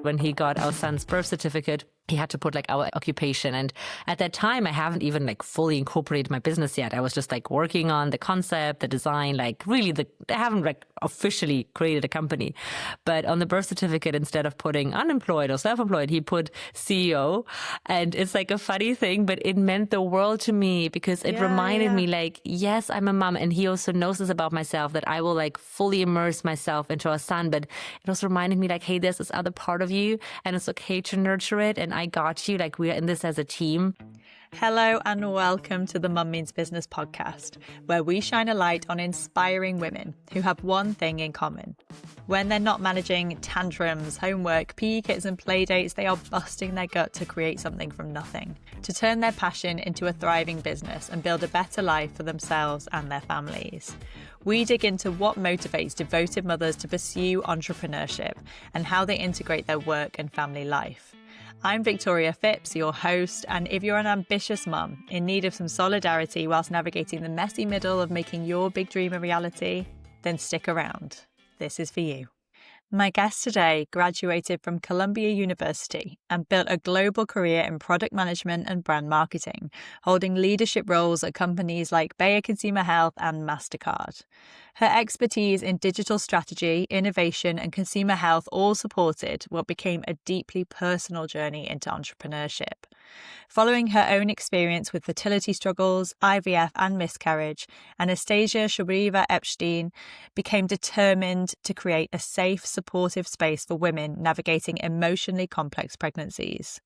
When he got our son's birth certificate, he had to put like our occupation. And at that time, I haven't even like fully incorporated my business yet. I was just like working on the concept, the design, like really I haven't like officially created a company. But on the birth certificate, instead of putting unemployed or self-employed, he put CEO. And it's like a funny thing, but it meant the world to me because it reminded me like, yes, I'm a mom. And he also knows this about myself, that I will like fully immerse myself into our son. But it also reminded me like, hey, there's this other part of you and it's okay to nurture it. And I got you, like we are in this as a team. Hello and welcome to the Mum Means Business podcast, where we shine a light on inspiring women who have one thing in common. When they're not managing tantrums, homework, PE kits and play dates, they are busting their gut to create something from nothing, to turn their passion into a thriving business and build a better life for themselves and their families. We dig into what motivates devoted mothers to pursue entrepreneurship and how they integrate their work and family life. I'm Victoria Phipps, your host, and if you're an ambitious mum in need of some solidarity whilst navigating the messy middle of making your big dream a reality, then stick around. This is for you. My guest today graduated from Columbia University and built a global career in product management and brand marketing, holding leadership roles at companies like Bayer Consumer Health and MasterCard. Her expertise in digital strategy, innovation, and consumer health all supported what became a deeply personal journey into entrepreneurship. Following her own experience with fertility struggles, IVF, and miscarriage, Anastasia Shubareva-Epshtein became determined to create a safe, supportive space for women navigating emotionally complex pregnancies.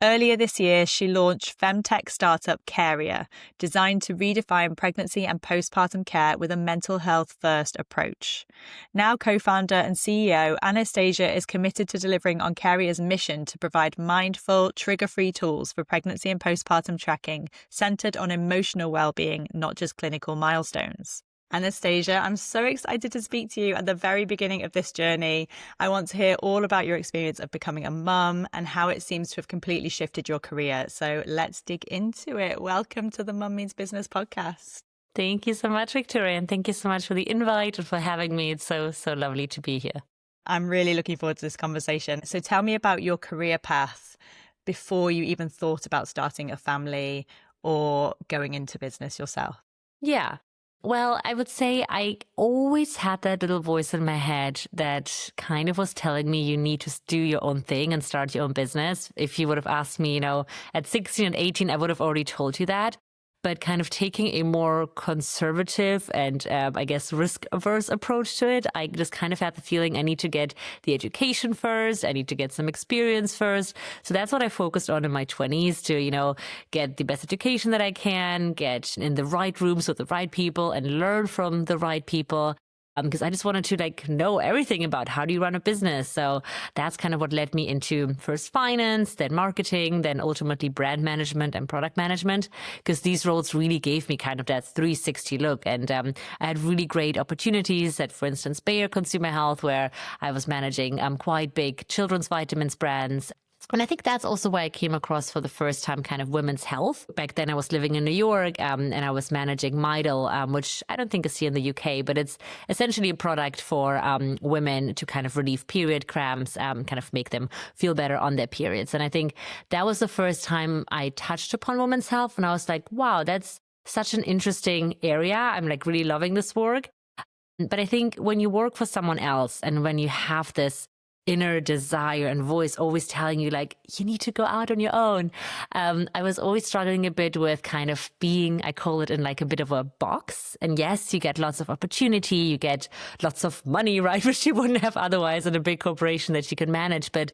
Earlier this year, she launched Femtech startup Carea, designed to redefine pregnancy and postpartum care with a mental health first approach. Now co-founder and CEO, Anastasia is committed to delivering on Carea's mission to provide mindful, trigger-free tools for pregnancy and postpartum tracking, centered on emotional well-being, not just clinical milestones. Anastasia, I'm so excited to speak to you at the very beginning of this journey. I want to hear all about your experience of becoming a mum and how it seems to have completely shifted your career. So let's dig into it. Welcome to the Mum Means Business podcast. Thank you so much, Victoria. And thank you so much for the invite and for having me. It's so lovely to be here. I'm really looking forward to this conversation. So tell me about your career path before you even thought about starting a family or going into business yourself. Yeah. Well, I would say I always had that little voice in my head that kind of was telling me you need to do your own thing and start your own business. If you would have asked me, at 16 and 18, I would have already told you that. But kind of taking a more conservative and I guess risk-averse approach to it, I just kind of had the feeling I need to get the education first. I need to get some experience first. So that's what I focused on in my 20s to, get the best education that I can, get in the right rooms with the right people and learn from the right people. Because I just wanted to know everything about how do you run a business. So that's kind of what led me into first finance, then marketing, then ultimately brand management and product management, because these roles really gave me kind of that 360 look. And I had really great opportunities at, for instance, Bayer Consumer Health, where I was managing quite big children's vitamins brands. And I think that's also why I came across for the first time kind of women's health. Back then I was living in New York and I was managing Midel, which I don't think is here in the UK, but it's essentially a product for women to kind of relieve period cramps, kind of make them feel better on their periods. And I think that was the first time I touched upon women's health. And I was like, wow, that's such an interesting area. I'm really loving this work. But I think when you work for someone else and when you have this inner desire and voice always telling you you need to go out on your own. I was always struggling a bit with kind of being, I call it in a bit of a box. And yes, you get lots of opportunity, you get lots of money, right? Which you wouldn't have otherwise in a big corporation that you can manage. But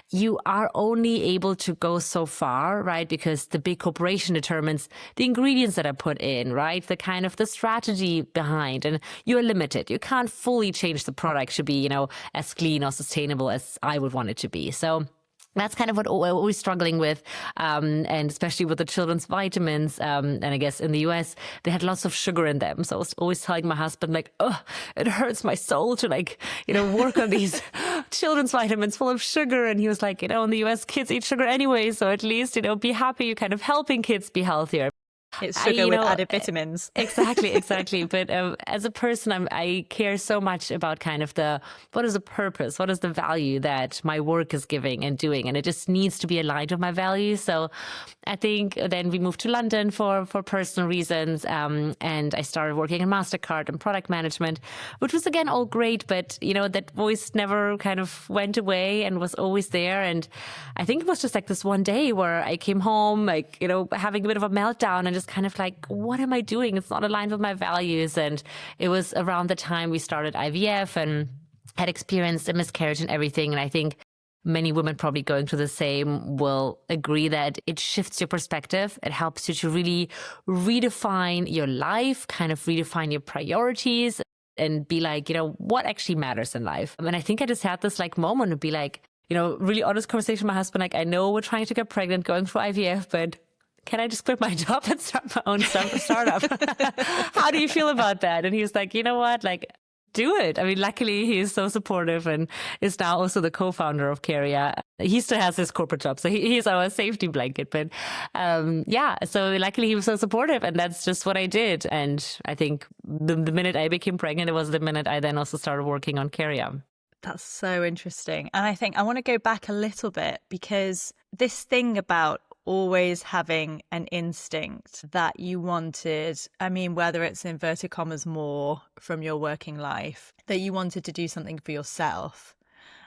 you are only able to go so far, right? Because the big corporation determines the ingredients that are put in, right? The kind of the strategy behind, and you're limited. You can't fully change the product to be, as clean or sustainable as I would want it to be. So that's kind of what we're always struggling with, and especially with the children's vitamins. And I guess in the US, they had lots of sugar in them. So I was always telling my husband, oh, it hurts my soul to work on these children's vitamins full of sugar. And he was in the US, kids eat sugar anyway. So at least, be happy you're kind of helping kids be healthier. It's sugar with added vitamins. Exactly. But as a person, I care so much about kind of what is the purpose? What is the value that my work is giving and doing? And it just needs to be aligned with my values. So I think then we moved to London for personal reasons. And I started working in MasterCard and product management, which was again all great. But, that voice never kind of went away and was always there. And I think it was just like this one day where I came home, like, having a bit of a meltdown and just kind of like, what am I doing? It's not aligned with my values. And it was around the time we started IVF and had experienced a miscarriage and everything. And I think many women probably going through the same will agree that it shifts your perspective. It helps you to really redefine your life, kind of redefine your priorities and be like, what actually matters in life. And I think I just had this like moment to be like, really honest conversation with my husband. Like, I know we're trying to get pregnant, going through IVF, but can I just quit my job and start my own startup? How do you feel about that? And he was like, you know what? Like, do it. I mean, luckily he is so supportive and is now also the co-founder of Carea. He still has his corporate job, so he's our safety blanket. But so luckily he was so supportive, and that's just what I did. And I think the minute I became pregnant, it was the minute I then also started working on Carea. That's so interesting. And I think I want to go back a little bit, because this thing about always having an instinct that you wanted, I mean, whether it's inverted commas more from your working life, that you wanted to do something for yourself.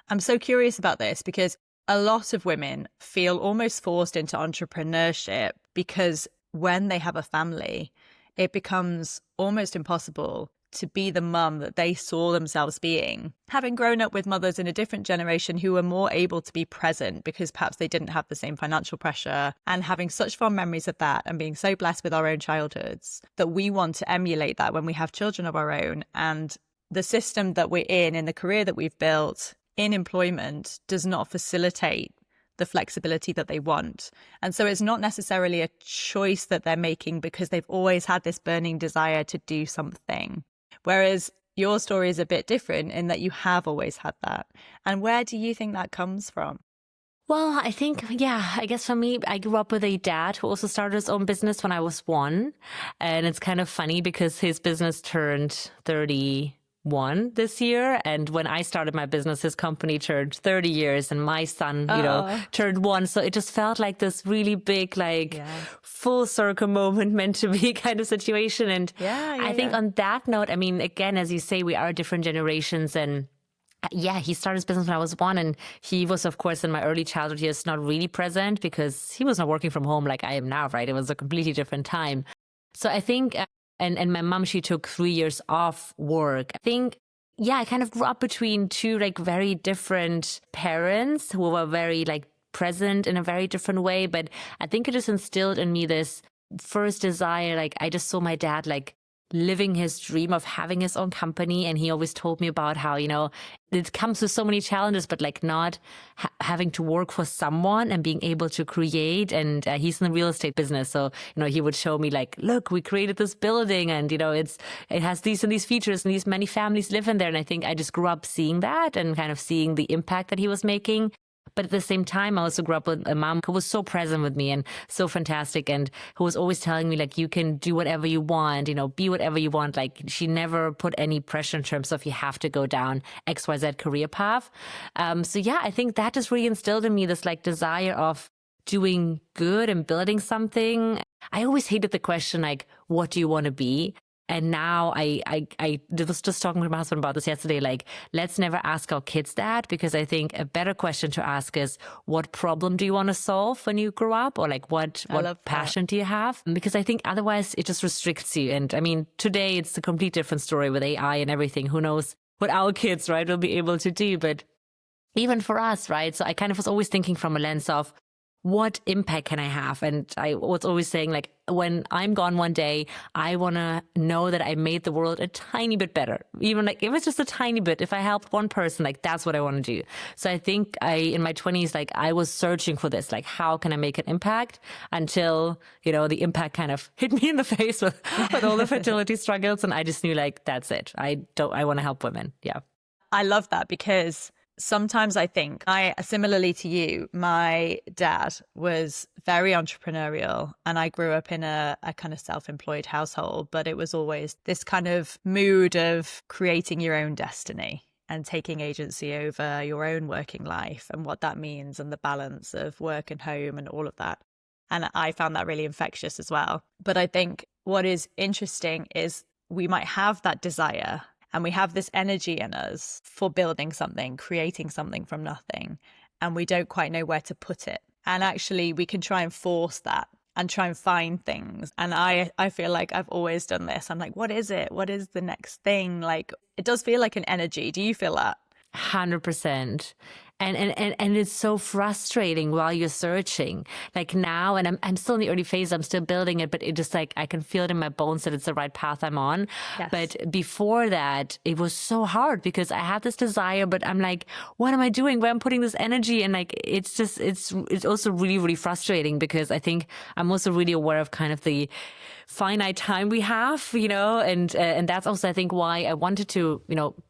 I'm so curious about this because a lot of women feel almost forced into entrepreneurship because when they have a family, it becomes almost impossible to be the mum that they saw themselves being, having grown up with mothers in a different generation who were more able to be present because perhaps they didn't have the same financial pressure, and having such fond memories of that and being so blessed with our own childhoods that we want to emulate that when we have children of our own. And the system that we're in the career that we've built in employment does not facilitate the flexibility that they want. And so it's not necessarily a choice that they're making because they've always had this burning desire to do something. Whereas your story is a bit different in that you have always had that. And where do you think that comes from? Well, I think, I guess for me, I grew up with a dad who also started his own business when I was 1. And it's kind of funny because his business turned 31 this year. And when I started my business, his company turned 30 years and my son, turned 1. So it just felt like this really big, full circle moment meant to be kind of situation. And I think on that note, I mean, again, as you say, we are different generations. And he started his business when I was 1. And he was, of course, in my early childhood years, not really present because he was not working from home like I am now, right? It was a completely different time. So I think and my mom, she took 3 years off work. I think, I kind of grew up between two very different parents who were very present in a very different way. But I think it just instilled in me this first desire. I just saw my dad living his dream of having his own company. And he always told me about how, it comes with so many challenges, but not having to work for someone and being able to create. And he's in the real estate business. So, he would show me look, we created this building and, it has these and these features and these many families live in there. And I think I just grew up seeing that and kind of seeing the impact that he was making. But at the same time, I also grew up with a mom who was so present with me and so fantastic and who was always telling me, you can do whatever you want, be whatever you want. She never put any pressure in terms of you have to go down XYZ career path. I think that just really instilled in me this desire of doing good and building something. I always hated the question, what do you want to be? And now I was just talking to my husband about this yesterday, let's never ask our kids that, because I think a better question to ask is, what problem do you want to solve when you grow up? Or what passion do you have? Because I think otherwise it just restricts you. And I mean, today it's a complete different story with AI and everything. Who knows what our kids, right, will be able to do. But even for us, right? So I kind of was always thinking from a lens of, what impact can I have? And I was always saying, when I'm gone one day, I want to know that I made the world a tiny bit better. Even if it's just a tiny bit, if I helped one person, that's what I want to do. So I think in my 20s, I was searching for this, how can I make an impact, until, the impact kind of hit me in the face with all the fertility struggles. And I just knew that's it. I want to help women. Yeah. I love that, because sometimes I think similarly to you, my dad was very entrepreneurial and I grew up in a kind of self-employed household, but it was always this kind of mood of creating your own destiny and taking agency over your own working life and what that means and the balance of work and home and all of that. And I found that really infectious as well. But I think what is interesting is we might have that desire and we have this energy in us for building something, creating something from nothing, and we don't quite know where to put it. And actually, we can try and force that and try and find things. And I feel like I've always done this. I'm like, what is it? What is the next thing? Like, it does feel like an energy. Do you feel that? 100%. And it's so frustrating while you're searching. Like now, and I'm still in the early phase, I'm still building it, but it just like, I can feel it in my bones that it's the right path I'm on. Yes. But before that, it was so hard because I had this desire, but I'm like, what am I doing? Where I'm putting this energy? And like, it's also really, really frustrating because I think I'm also really aware of kind of the finite time we have, and that's also, I think, why I wanted to,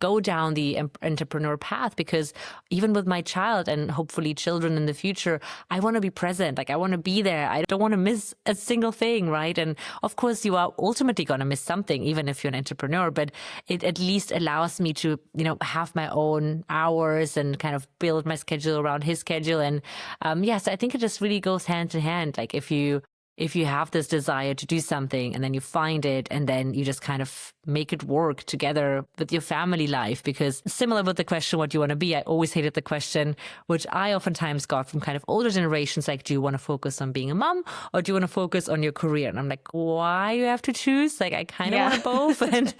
go down the entrepreneur path, because even with my child and hopefully children in the future, I want to be present. Like I want to be there. I don't want to miss a single thing, right? And of course, you are ultimately going to miss something, even if you're an entrepreneur, but it at least allows me to, have my own hours and kind of build my schedule around his schedule. And yes, I think it just really goes hand in hand. Like if you have this desire to do something and then you find it and then you just kind of make it work together with your family life. Because similar with the question, what do you want to be? I always hated the question, which I oftentimes got from kind of older generations, like, do you want to focus on being a mom or do you want to focus on your career? And I'm like, why you have to choose? Like, I kind of want both. And,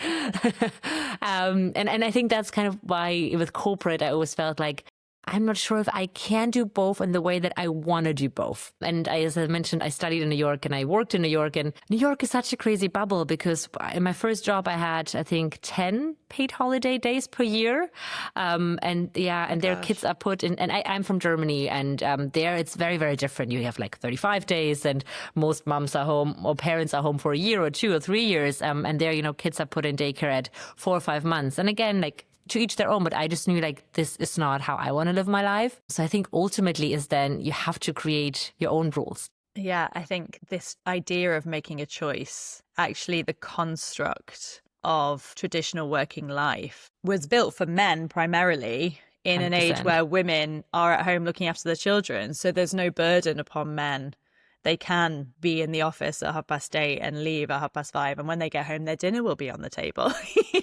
and I think that's kind of why with corporate, I always felt like, I'm not sure if I can do both in the way that I want to do both. And as I mentioned, I studied in New York and I worked in New York. And New York is such a crazy bubble because in my first job, I had, I think, 10 paid holiday days per year. And their kids are put in, and I'm from Germany, and there it's very, very different. You have like 35 days and most moms are home or parents are home for a year or 2 or 3 years. And there, kids are put in daycare at 4 or 5 months. And again, like, to each their own, but I just knew like this is not how I want to live my life. So I think ultimately is then you have to create your own rules. Yeah, I think this idea of making a choice, actually the construct of traditional working life was built for men primarily in 100%. An age where women are at home looking after their children. So there's no burden upon men. They can be in the office at 8:30 and leave at 5:30. And when they get home, their dinner will be on the table,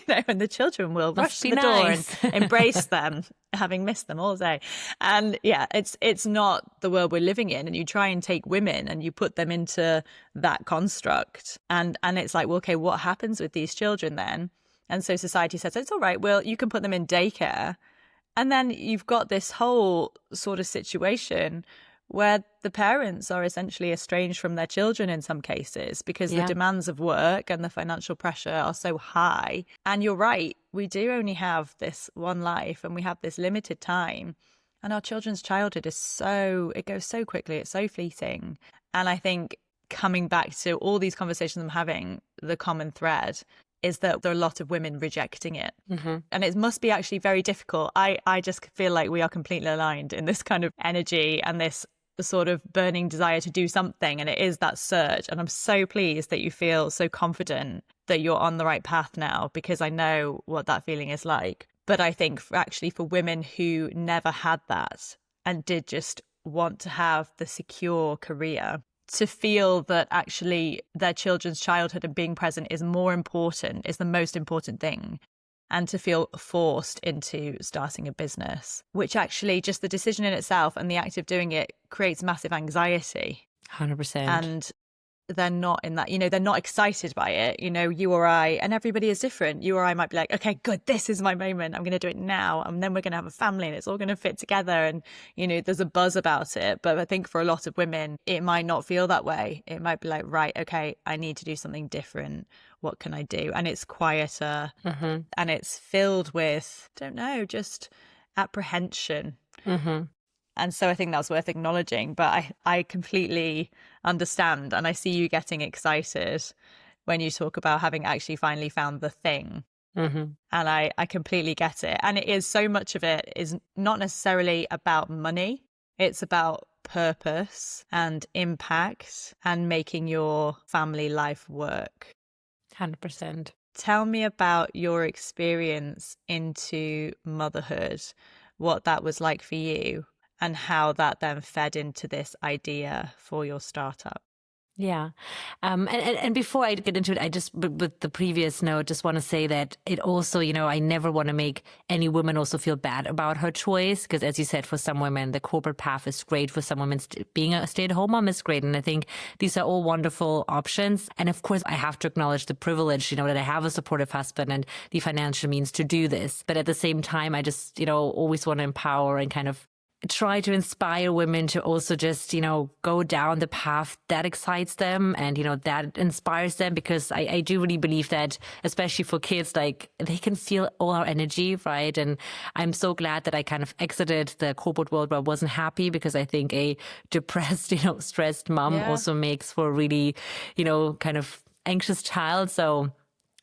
and the children will rush to the door and embrace them, having missed them all day. And yeah, it's not the world we're living in. And you try and take women and you put them into that construct. And it's like, well, okay, what happens with these children then? And so society says, it's all right, well, you can put them in daycare. And then you've got this whole sort of situation where the parents are essentially estranged from their children in some cases because the demands of work and the financial pressure are so high. And you're right, we do only have this one life and we have this limited time. And our children's childhood it goes so quickly, it's so fleeting. And I think coming back to all these conversations I'm having, the common thread is that there are a lot of women rejecting it. Mm-hmm. And it must be actually very difficult. I just feel like we are completely aligned in this kind of energy and this sort of burning desire to do something, and it is that surge. And I'm so pleased that you feel so confident that you're on the right path now, because I know what that feeling is like. But I think for women who never had that and did just want to have the secure career, to feel that actually their children's childhood and being present is the most important thing. And to feel forced into starting a business, which actually just the decision in itself and the act of doing it creates massive anxiety. 100%. And they're not in that, they're not excited by it. You or I, and everybody is different. You or I might be like, okay, good, this is my moment. I'm going to do it now. And then we're going to have a family and it's all going to fit together. And, there's a buzz about it. But I think for a lot of women, it might not feel that way. It might be like, right, okay, I need to do something different. What can I do? And it's quieter and it's filled with, just apprehension. Mm-hmm. And so I think that's worth acknowledging. But I completely understand. And I see you getting excited when you talk about having actually finally found the thing. Mm-hmm. And I completely get it. And it is, so much of it is not necessarily about money. It's about purpose and impact and making your family life work. 100%. Tell me about your experience into motherhood, what that was like for you, and how that then fed into this idea for your startup. Yeah. And before I get into it, I just, with the previous note, just want to say that it also, I never want to make any woman also feel bad about her choice. Because as you said, for some women, the corporate path is great. For some women, being a stay-at-home mom is great. And I think these are all wonderful options. And of course, I have to acknowledge the privilege, that I have a supportive husband and the financial means to do this. But at the same time, I just, always want to empower and kind of try to inspire women to also just, go down the path that excites them and, that inspires them, because I do really believe that, especially for kids, like they can feel all our energy, right? And I'm so glad that I kind of exited the corporate world where I wasn't happy, because I think a depressed, stressed mom also makes for a really, kind of anxious child. So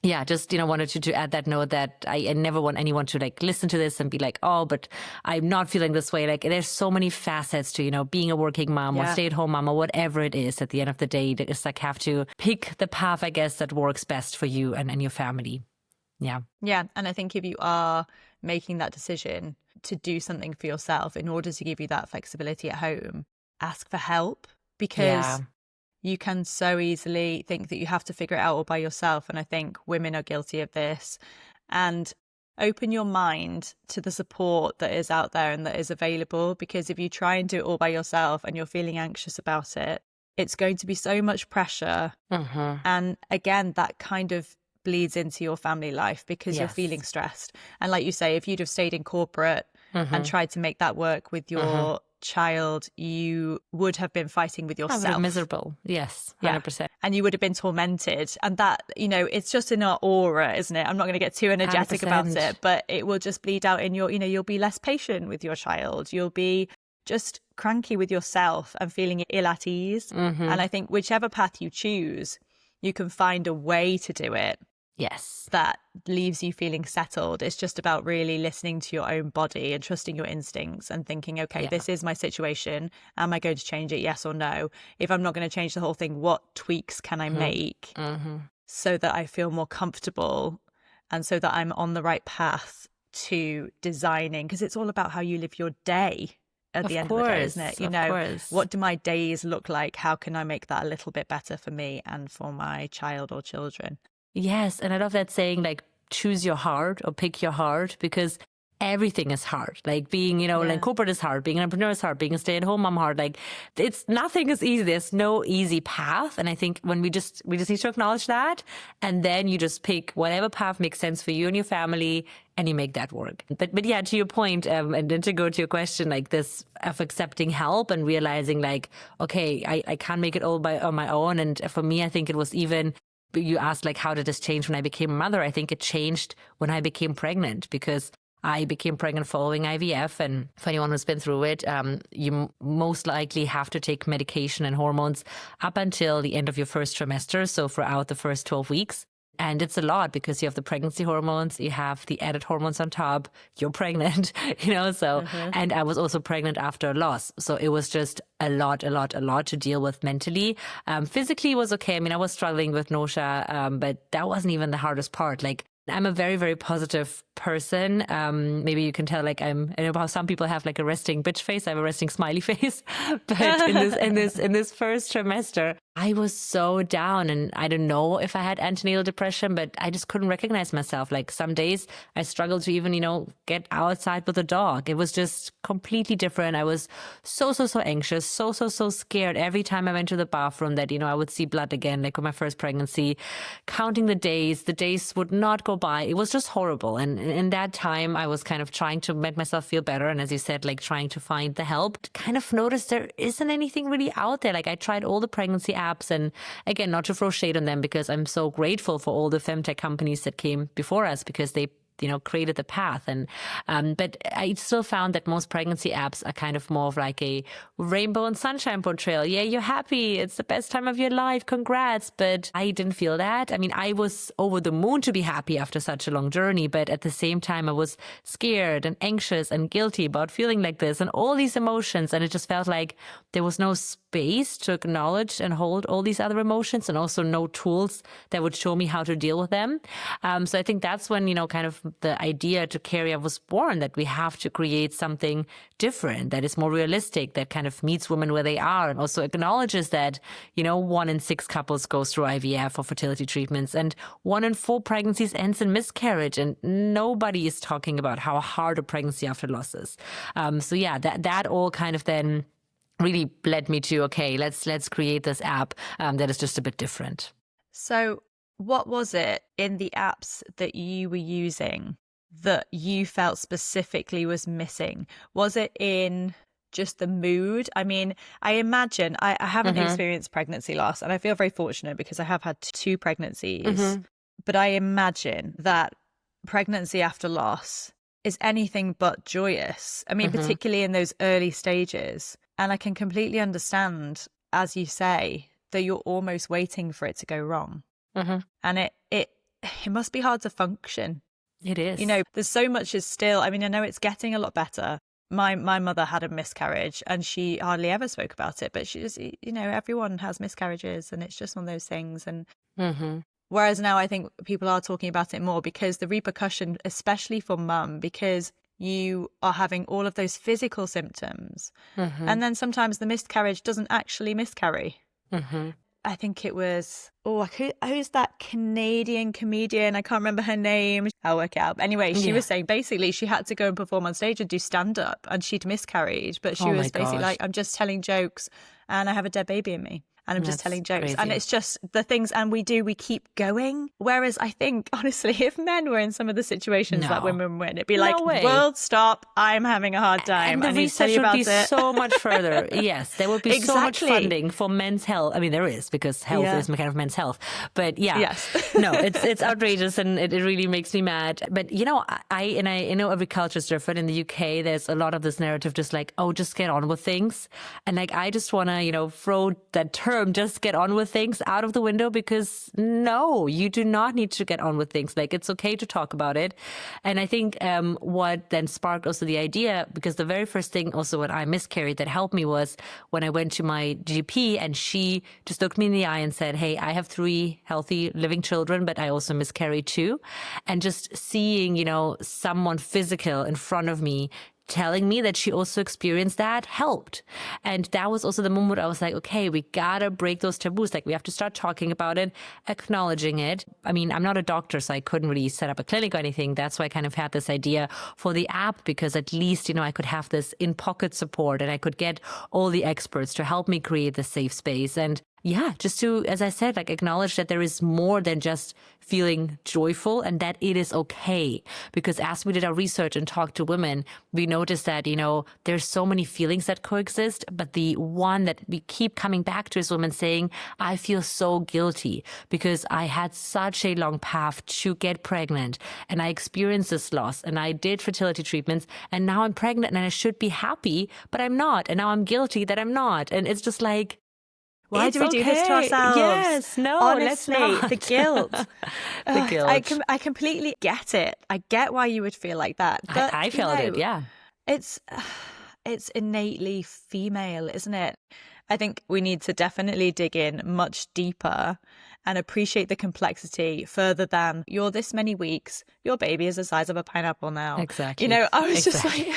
yeah, just, wanted to add that note that I never want anyone to like listen to this and be like, oh, but I'm not feeling this way. Like there's so many facets to, being a working mom or stay-at-home mom or whatever it is. At the end of the day, it's like have to pick the path, I guess, that works best for you and your family. Yeah. Yeah. And I think if you are making that decision to do something for yourself in order to give you that flexibility at home, ask for help, because you can so easily think that you have to figure it out all by yourself. And I think women are guilty of this. And open your mind to the support that is out there and that is available, because if you try and do it all by yourself and you're feeling anxious about it, it's going to be so much pressure. And again, that kind of bleeds into your family life because you're feeling stressed. And like you say, if you'd have stayed in corporate and tried to make that work with your child, you would have been fighting with yourself. I would have been miserable. Yes, 100%. And you would have been tormented. And that, it's just in our aura, isn't it? I'm not going to get too energetic 100%. about it, but it will just bleed out in your, you'll be less patient with your child. You'll be just cranky with yourself and feeling ill at ease. And I think whichever path you choose, you can find a way to do it. Yes. That leaves you feeling settled. It's just about really listening to your own body and trusting your instincts and thinking, okay, this is my situation. Am I going to change it? Yes or no? If I'm not going to change the whole thing, what tweaks can I make so that I feel more comfortable and so that I'm on the right path to designing? Because it's all about how you live your day at the end of the day, isn't it? What do my days look like? How can I make that a little bit better for me and for my child or children? Yes. And I love that saying, like, choose your heart or pick your heart, because everything is hard. Like being, like corporate is hard, being an entrepreneur is hard, being a stay-at-home mom hard. Like nothing is easy. There's no easy path. And I think when we just need to acknowledge that, and then you just pick whatever path makes sense for you and your family, and you make that work. But yeah, to your point, and then to go to your question, like this of accepting help and realizing like, okay, I can't make it all on my own. And for me, I think it was even, you asked like, how did this change when I became a mother? I think it changed when I became pregnant, because I became pregnant following IVF. And for anyone who's been through it, you most likely have to take medication and hormones up until the end of your first trimester. So throughout the first 12 weeks. And it's a lot, because you have the pregnancy hormones, you have the added hormones on top, you're pregnant, so, and I was also pregnant after a loss. So it was just a lot to deal with mentally. Physically it was okay. I mean, I was struggling with nausea, but that wasn't even the hardest part. Like, I'm a very, very positive person. Maybe you can tell, like, I know how some people have like a resting bitch face. I have a resting smiley face. But in this first trimester, I was so down, and I don't know if I had antenatal depression, but I just couldn't recognize myself. Like some days I struggled to even, get outside with a dog. It was just completely different. I was so anxious, so scared every time I went to the bathroom that, I would see blood again, like with my first pregnancy, counting the days would not go by. It was just horrible. And in that time, I was kind of trying to make myself feel better. And as you said, like trying to find the help, kind of noticed there isn't anything really out there. Like I tried all the pregnancy apps, and again, not to throw shade on them, because I'm so grateful for all the Femtech companies that came before us, because they created the path. And but I still found that most pregnancy apps are kind of more of like a rainbow and sunshine portrayal. Yeah, you're happy. It's the best time of your life. Congrats. But I didn't feel that. I mean, I was over the moon to be happy after such a long journey. But at the same time, I was scared and anxious and guilty about feeling like this and all these emotions. And it just felt like there was no space to acknowledge and hold all these other emotions, and also no tools that would show me how to deal with them. So I think that's when, kind of the idea to Carea was born, that we have to create something different that is more realistic, that kind of meets women where they are, and also acknowledges that, 1 in 6 couples goes through IVF or fertility treatments, and 1 in 4 pregnancies ends in miscarriage, and nobody is talking about how hard a pregnancy after loss is. So yeah, that all kind of then really led me to, okay, let's create this app that is just a bit different. So what was it in the apps that you were using that you felt specifically was missing? Was it in just the mood? I mean, I imagine I haven't experienced pregnancy loss, and I feel very fortunate because I have had 2 pregnancies. But I imagine that pregnancy after loss is anything but joyous. I mean, particularly in those early stages. And I can completely understand, as you say, that you're almost waiting for it to go wrong. And it must be hard to function. It is. There's so much is still, I mean, I know it's getting a lot better. My mother had a miscarriage and she hardly ever spoke about it, but she just, everyone has miscarriages and it's just one of those things. And whereas now I think people are talking about it more because the repercussion, especially for mum, because you are having all of those physical symptoms. And then sometimes the miscarriage doesn't actually miscarry. I think it was, who's that Canadian comedian? I can't remember her name. I'll work it out. Anyway, she was saying basically she had to go and perform on stage and do stand-up, and she'd miscarried. But she was basically like, I'm just telling jokes and I have a dead baby in me. And I'm just telling jokes. Crazy. And it's just the things, and we keep going. Whereas I think, honestly, if men were in some of the situations that women were in, it'd be like, world, stop, I'm having a hard time. And the research would be so much further. Yes, there would be so much funding for men's health. I mean, there is, because health is kind of men's health. But no, it's outrageous, and it really makes me mad. But, I know every culture is different. In the UK, there's a lot of this narrative just like, just get on with things. And like, I just want to, throw that term, just get on with things, out of the window, because no, you do not need to get on with things. Like, it's okay to talk about it. And I think what then sparked also the idea, because the very first thing also when I miscarried that helped me was when I went to my GP and she just looked me in the eye and said, hey, I have 3 healthy living children, but I also miscarried too. And just seeing, someone physical in front of me telling me that she also experienced that helped. And that was also the moment I was like, okay, we gotta break those taboos. Like, we have to start talking about it, acknowledging it. I mean, I'm not a doctor, so I couldn't really set up a clinic or anything. That's why I kind of had this idea for the app, because at least, I could have this in-pocket support and I could get all the experts to help me create the safe space. And yeah, just to, as I said, like, acknowledge that there is more than just feeling joyful, and that it is okay. Because as we did our research and talked to women, we noticed that, there's so many feelings that coexist, but the one that we keep coming back to is women saying, I feel so guilty because I had such a long path to get pregnant and I experienced this loss and I did fertility treatments and now I'm pregnant and I should be happy, but I'm not. And now I'm guilty that I'm not. And it's just like, why do we do this to ourselves? Yes, no, honestly, let's not. The guilt. The guilt. I completely get it. I get why you would feel like that. But, I felt it, yeah. It's innately female, isn't it? I think we need to definitely dig in much deeper and appreciate the complexity further than, you're this many weeks, your baby is the size of a pineapple now. Exactly. I was just like,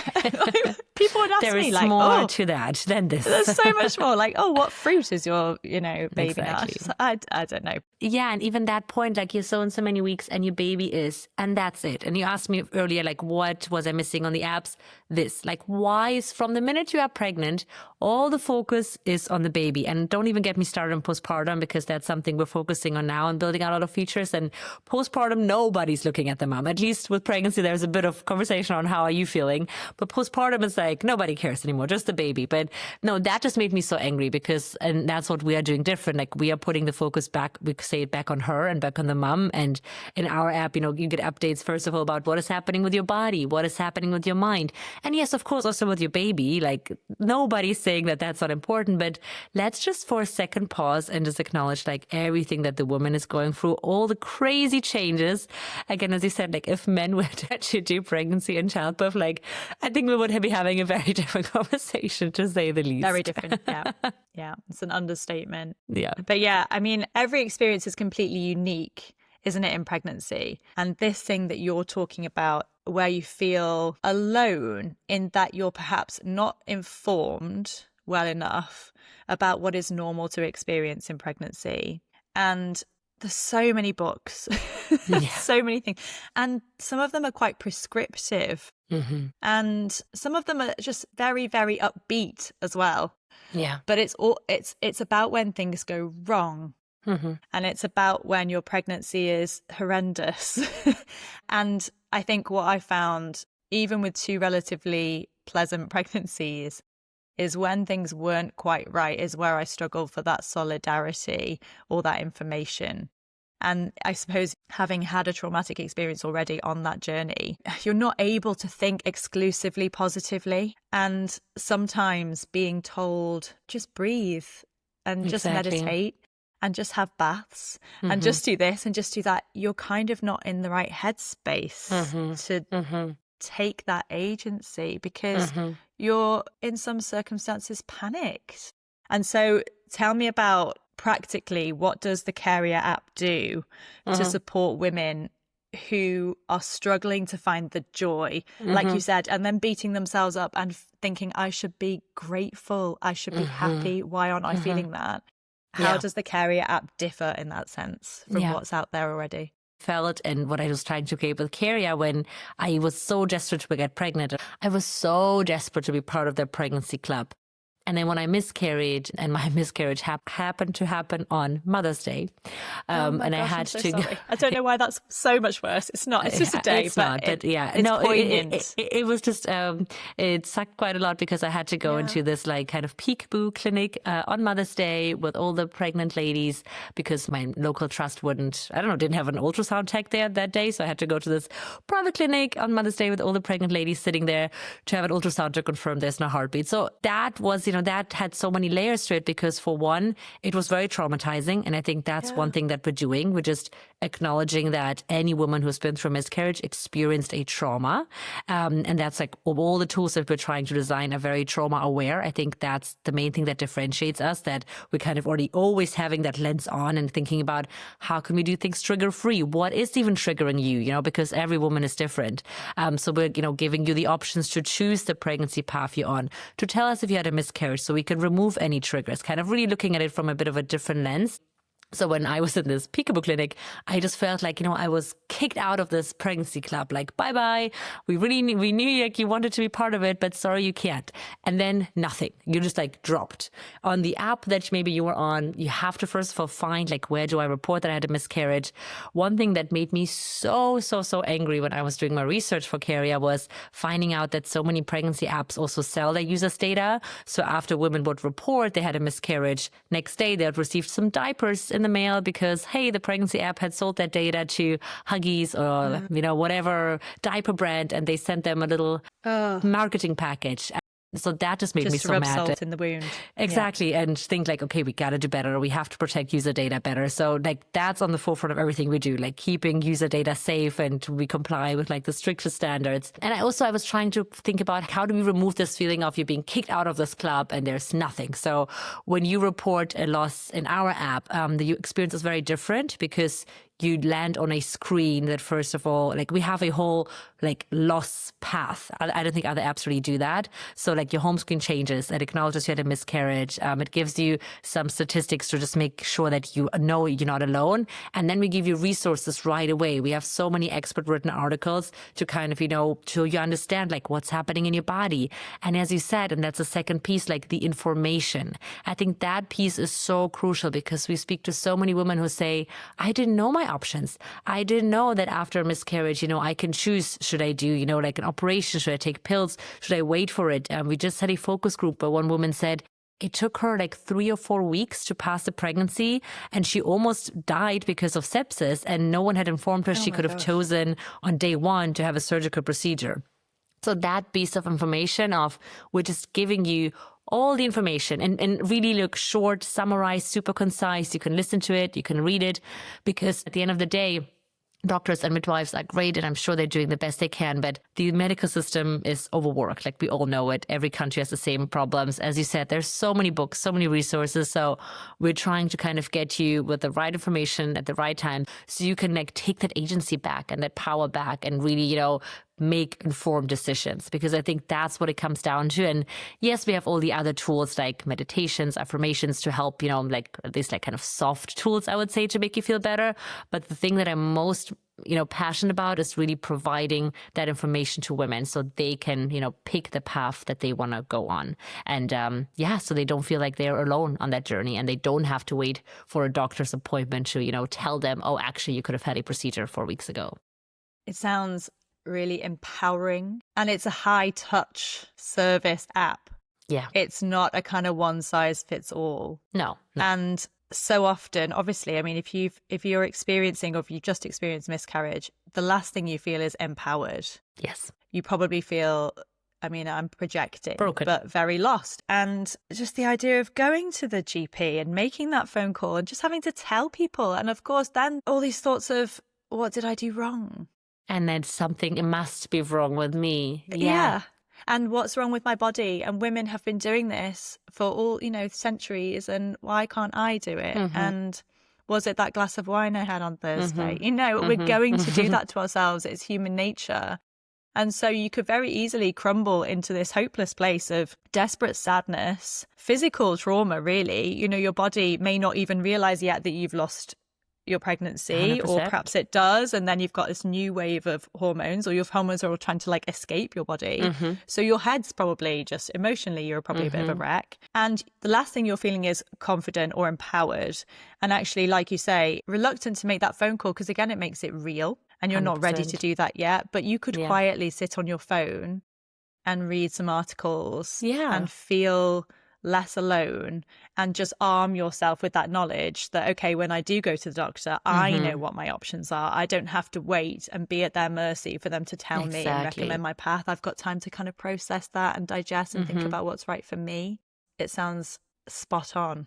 people would ask there me, is like, more to that than this. There's so much more. Like, what fruit is your, baby Exactly. now? I don't know. Yeah, and even that point, like, you're so and so many weeks and your baby is, and that's it. And you asked me earlier, like, what was I missing on the apps? This, like, why is from the minute you are pregnant, all the focus is on the baby. And don't even get me started on postpartum, because that's something we're focusing focusing on now and building out a lot of features. And postpartum, nobody's looking at the mom. At least with pregnancy, there's a bit of conversation on how are you feeling. But postpartum is like, nobody cares anymore, just the baby. But no, that just made me so angry because, and that's what we are doing different. Like we are putting the focus back, we say it back on her and back on the mom. And in our app, you get updates, first of all, about what is happening with your body, what is happening with your mind. And yes, of course, also with your baby. Like nobody's saying that that's not important, but let's just for a second pause and just acknowledge like everything that the woman is going through, all the crazy changes. Again, as you said, like if men were to actually do pregnancy and childbirth, like I think we would be having a very different conversation, to say the least. Very different. Yeah. Yeah. It's an understatement. Yeah. But yeah, I mean, every experience is completely unique, isn't it, in pregnancy? And this thing that you're talking about, where you feel alone in that you're perhaps not informed well enough about what is normal to experience in pregnancy. And there's so many books, so many things. And some of them are quite prescriptive. Mm-hmm. And some of them are just very, very upbeat as well. Yeah. But it's about when things go wrong. Mm-hmm. And it's about when your pregnancy is horrendous. And I think what I found, even with 2 relatively pleasant pregnancies, is when things weren't quite right is where I struggle for that solidarity or that information. And I suppose having had a traumatic experience already on that journey, you're not able to think exclusively positively. And sometimes being told, just breathe and just meditate and just have baths and just do this and just do that, you're kind of not in the right headspace to take that agency because you're in some circumstances panicked. And so tell me about practically, what does the Carea app do to support women who are struggling to find the joy, like you said, and then beating themselves up and thinking, I should be grateful, I should be happy, why aren't I feeling that? How does the Carea app differ in that sense from what's out there already? Felt and what I was trying to create with Carea when I was so desperate to get pregnant. I was so desperate to be part of their pregnancy club. And then when I miscarried, and my miscarriage happened to happen on Mother's Day, and I had to. Sorry. I don't know why that's so much worse. It's not. It's just a day. It's not. But yeah, it's poignant. It was just. It sucked quite a lot because I had to go into this like kind of peekaboo clinic on Mother's Day with all the pregnant ladies because my local trust didn't have an ultrasound tech there that day, so I had to go to this private clinic on Mother's Day with all the pregnant ladies sitting there to have an ultrasound to confirm there's no heartbeat. So that was. That had so many layers to it because for one, it was very traumatizing. And I think that's one thing that we're doing. We're just acknowledging that any woman who's been through miscarriage experienced a trauma. And that's like all the tools that we're trying to design are very trauma aware. I think that's the main thing that differentiates us, that we're kind of already always having that lens on and thinking about how can we do things trigger free? What is even triggering you, because every woman is different. So we're, giving you the options to choose the pregnancy path you're on, to tell us if you had a miscarriage so we can remove any triggers, kind of really looking at it from a bit of a different lens. So when I was in this peekaboo clinic, I just felt like, I was kicked out of this pregnancy club. Like, bye-bye. We knew like you wanted to be part of it, but sorry, you can't. And then nothing. You just like dropped. On the app that maybe you were on, you have to first of all find like, where do I report that I had a miscarriage? One thing that made me so angry when I was doing my research for Carea was finding out that so many pregnancy apps also sell their users' data. So after women would report they had a miscarriage, next day they had received some diapers in the mail because, hey, the pregnancy app had sold that data to Huggies or, whatever diaper brand, and they sent them a little marketing package. So that just made me so mad. Just rub salt in the wound. Exactly. And think like, okay, we got to do better. We have to protect user data better. So like that's on the forefront of everything we do, like keeping user data safe, and we comply with like the strictest standards. And I was trying to think about how do we remove this feeling of you being kicked out of this club and there's nothing. So when you report a loss in our app, the experience is very different because you land on a screen that, first of all, like we have a whole like loss path. I don't think other apps really do that. So like your home screen changes, it acknowledges you had a miscarriage. It gives you some statistics to just make sure that you know you're not alone. And then we give you resources right away. We have so many expert written articles to kind of, so you understand like what's happening in your body. And as you said, and that's the second piece, like the information. I think that piece is so crucial because we speak to so many women who say, I didn't know my options. I didn't know that after a miscarriage, I can choose, should I do, like an operation? Should I take pills? Should I wait for it? We just had a focus group where one woman said it took her like 3 or 4 weeks to pass the pregnancy, and she almost died because of sepsis, and no one had informed her she could have chosen on day 1 to have a surgical procedure. So that piece of information we're just giving you all the information and really look short, summarized, super concise. You can listen to it, you can read it, because at the end of the day, doctors and midwives are great, and I'm sure they're doing the best they can, but the medical system is overworked. Like we all know it. Every country has the same problems. As you said, there's so many books, so many resources. So we're trying to kind of get you with the right information at the right time so you can like take that agency back and that power back and really, make informed decisions, because I think that's what it comes down to. And yes, we have all the other tools like meditations, affirmations to help, like these like kind of soft tools, I would say, to make you feel better. But the thing that I'm most, passionate about is really providing that information to women so they can, pick the path that they want to go on. And so they don't feel like they're alone on that journey, and they don't have to wait for a doctor's appointment to, tell them, oh, actually, you could have had a procedure 4 weeks ago. It sounds really empowering, and it's a high touch service app. Yeah. It's not a kind of one size fits all. No. And so often, obviously, I mean, if you're experiencing, or if you just experienced miscarriage, the last thing you feel is empowered. Yes. You probably feel, I mean, I'm projecting, broken, but very lost. And just the idea of going to the GP and making that phone call and just having to tell people. And of course, then all these thoughts of, what did I do wrong? And then something must be wrong with me. Yeah. And what's wrong with my body? And women have been doing this for all, centuries. And why can't I do it? Mm-hmm. And was it that glass of wine I had on Thursday? Mm-hmm. We're going to do that to ourselves. It's human nature. And so you could very easily crumble into this hopeless place of desperate sadness, physical trauma, really. Your body may not even realize yet that you've lost your pregnancy, 100%. or perhaps it does, and then you've got this new wave of hormones, or your hormones are all trying to like escape your body. Mm-hmm. So your head's probably just emotionally, you're probably a bit of a wreck, and the last thing you're feeling is confident or empowered, and actually, like you say, reluctant to make that phone call, because again, it makes it real, and you're 100%. Not ready to do that yet, but you could quietly sit on your phone and read some articles and feel less alone, and just arm yourself with that knowledge that, okay, when I do go to the doctor, I know what my options are. I don't have to wait and be at their mercy for them to tell me and recommend my path. I've got time to kind of process that and digest and think about what's right for me. It sounds spot on.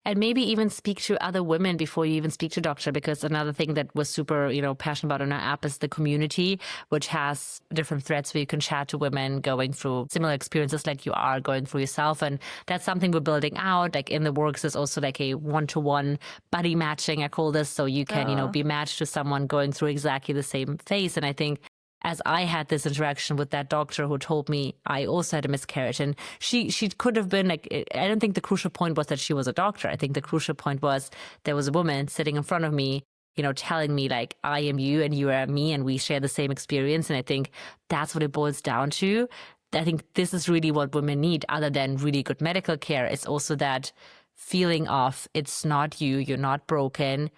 And maybe even speak to other women before you even speak to a doctor, because another thing that was super, passionate about in our app is the community, which has different threads where you can chat to women going through similar experiences like you are going through yourself. And that's something we're building out. Like in the works is also like a one-to-one buddy matching, I call this. So you can, be matched to someone going through exactly the same phase. And I think as I had this interaction with that doctor who told me I also had a miscarriage, and she could have been like, I don't think the crucial point was that she was a doctor. I think the crucial point was there was a woman sitting in front of me, telling me like, I am you and you are me, and we share the same experience. And I think that's what it boils down to. I think this is really what women need, other than really good medical care. It's also that feeling of, it's not you, you're not broken.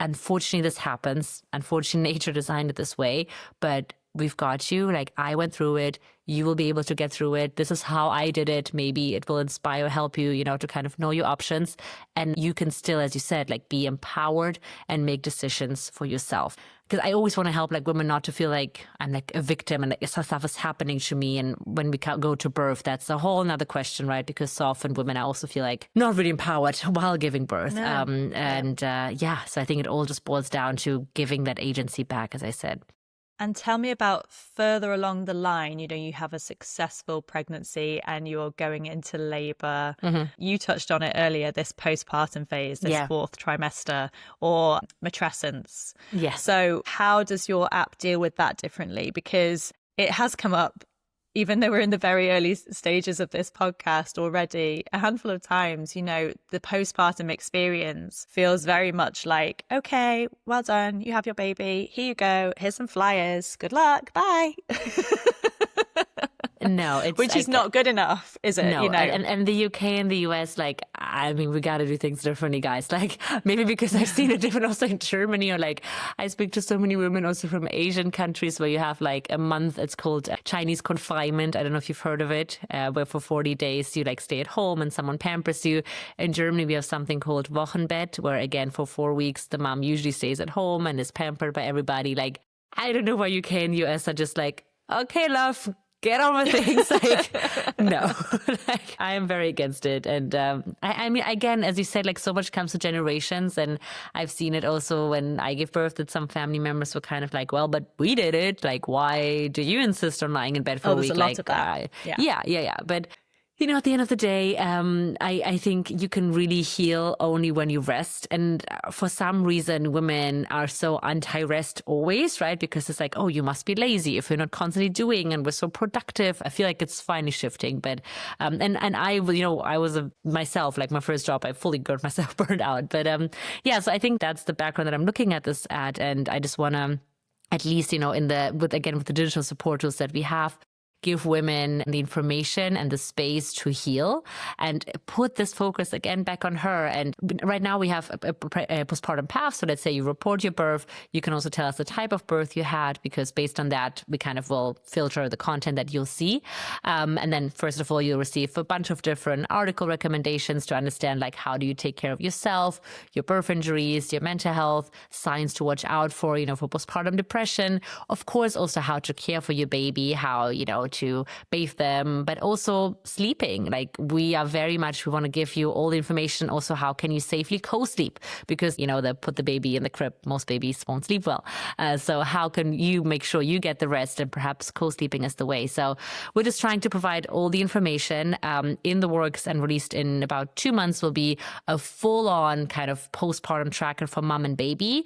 Unfortunately, this happens. Unfortunately, nature designed it this way, but we've got you. Like, I went through it. You will be able to get through it. This is how I did it. Maybe it will inspire, help you, to kind of know your options. And you can still, as you said, like be empowered and make decisions for yourself. Because I always want to help like women not to feel like I'm like a victim and like stuff is happening to me. And when we go to birth, that's a whole nother question, right? Because so often women, I also feel like not really empowered while giving birth. No. So I think it all just boils down to giving that agency back, as I said. And tell me about further along the line, you have a successful pregnancy and you're going into labor. You touched on it earlier, this postpartum phase, this fourth trimester or matrescence. Yes. So how does your app deal with that differently? Because it has come up, even though we're in the very early stages of this podcast already, a handful of times, the postpartum experience feels very much like, okay, well done. You have your baby. Here you go. Here's some flyers. Good luck. Bye. No, it's which is not good enough, is it? No, and the UK and the US, like, I mean, we got to do things differently, guys. Like, maybe because I've seen it different also in Germany, or like, I speak to so many women also from Asian countries where you have like a month, it's called Chinese confinement. I don't know if you've heard of it, where for 40 days you like stay at home and someone pampers you. In Germany, we have something called Wochenbett, where again, for 4 weeks, the mom usually stays at home and is pampered by everybody. Like, I don't know why UK and US are just like, okay, love, get on with things. Like, no, like, I am very against it. And I mean, again, as you said, like, so much comes to generations. And I've seen it also when I give birth that some family members were kind of like, well, but we did it. Like, why do you insist on lying in bed for a week? There's a lot of that. Yeah. But at the end of the day, I think you can really heal only when you rest. And for some reason, women are so anti-rest always, right? Because it's like, oh, you must be lazy if you're not constantly doing, and we're so productive. I feel like it's finally shifting. But, and I was myself, like my first job, I fully got myself burned out. But, so I think that's the background that I'm looking at this at. And I just want to, at least, with the digital support tools that we have, give women the information and the space to heal and put this focus again back on her. And right now we have a postpartum path. So let's say you report your birth. You can also tell us the type of birth you had, because based on that, we kind of will filter the content that you'll see. And then first of all, you'll receive a bunch of different article recommendations to understand, like, how do you take care of yourself, your birth injuries, your mental health, signs to watch out for, for postpartum depression. Of course, also how to care for your baby, how, to bathe them, but also sleeping. Like, we want to give you all the information. Also, how can you safely co-sleep? Because, they put the baby in the crib. Most babies won't sleep well. So how can you make sure you get the rest, and perhaps co-sleeping is the way. So we're just trying to provide all the information in the works, and released in about 2 months will be a full-on kind of postpartum tracker for mom and baby.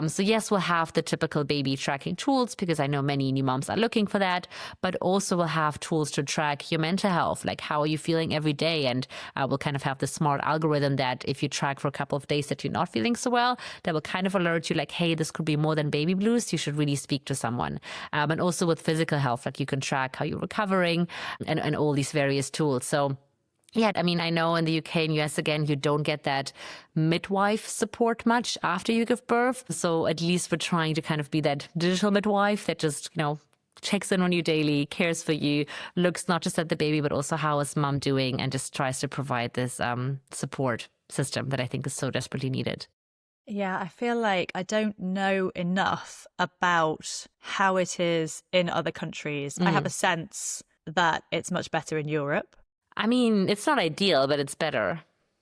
So yes, we'll have the typical baby tracking tools, because I know many new moms are looking for that, but also will have tools to track your mental health, like how are you feeling every day. And we'll kind of have the smart algorithm that if you track for a couple of days that you're not feeling so well, that will kind of alert you like, hey, this could be more than baby blues. You should really speak to someone. And also with physical health, like you can track how you're recovering and all these various tools. So yeah, I mean, I know in the UK and US, again, you don't get that midwife support much after you give birth. So at least we're trying to kind of be that digital midwife that just, checks in on you daily, cares for you, looks not just at the baby, but also how is mom doing, and just tries to provide this support system that I think is so desperately needed. Yeah, I feel like I don't know enough about how it is in other countries. I have a sense that it's much better in Europe. I mean, it's not ideal, but it's better.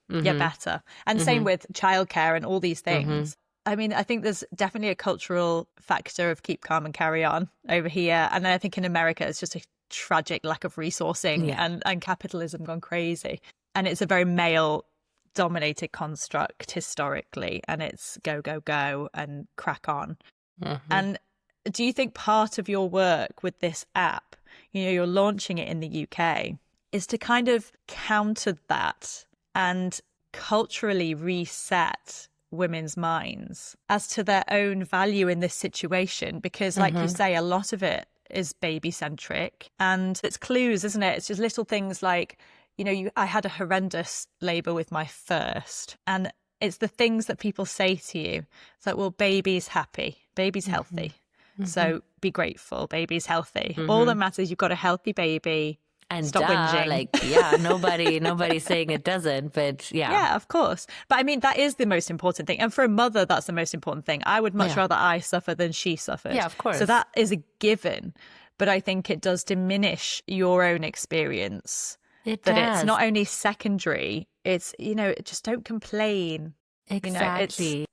Yeah, better. And same with childcare and all these things. I mean, I think there's definitely a cultural factor of keep calm and carry on over here. And then I think in America, it's just a tragic lack of resourcing and capitalism gone crazy. And it's a very male-dominated construct historically. And it's go, go, go and crack on. And do you think part of your work with this app, you're launching it in the UK, is to kind of counter that and culturally reset women's minds as to their own value in this situation? Because like you say, a lot of it is baby centric, and it's clues, isn't it? It's just little things like, I had a horrendous labor with my first, and it's the things that people say to you. It's like, well, baby's happy, baby's healthy. So be grateful, baby's healthy. All that matters, you've got a healthy baby. And stop whinging. Like, nobody's saying it doesn't, but Yeah, of course. But I mean, that is the most important thing. And for a mother, that's the most important thing. I would much rather I suffer than she suffers. Yeah, of course. So that is a given. But I think it does diminish your own experience. It does. That it's not only secondary, it's, just don't complain. Exactly.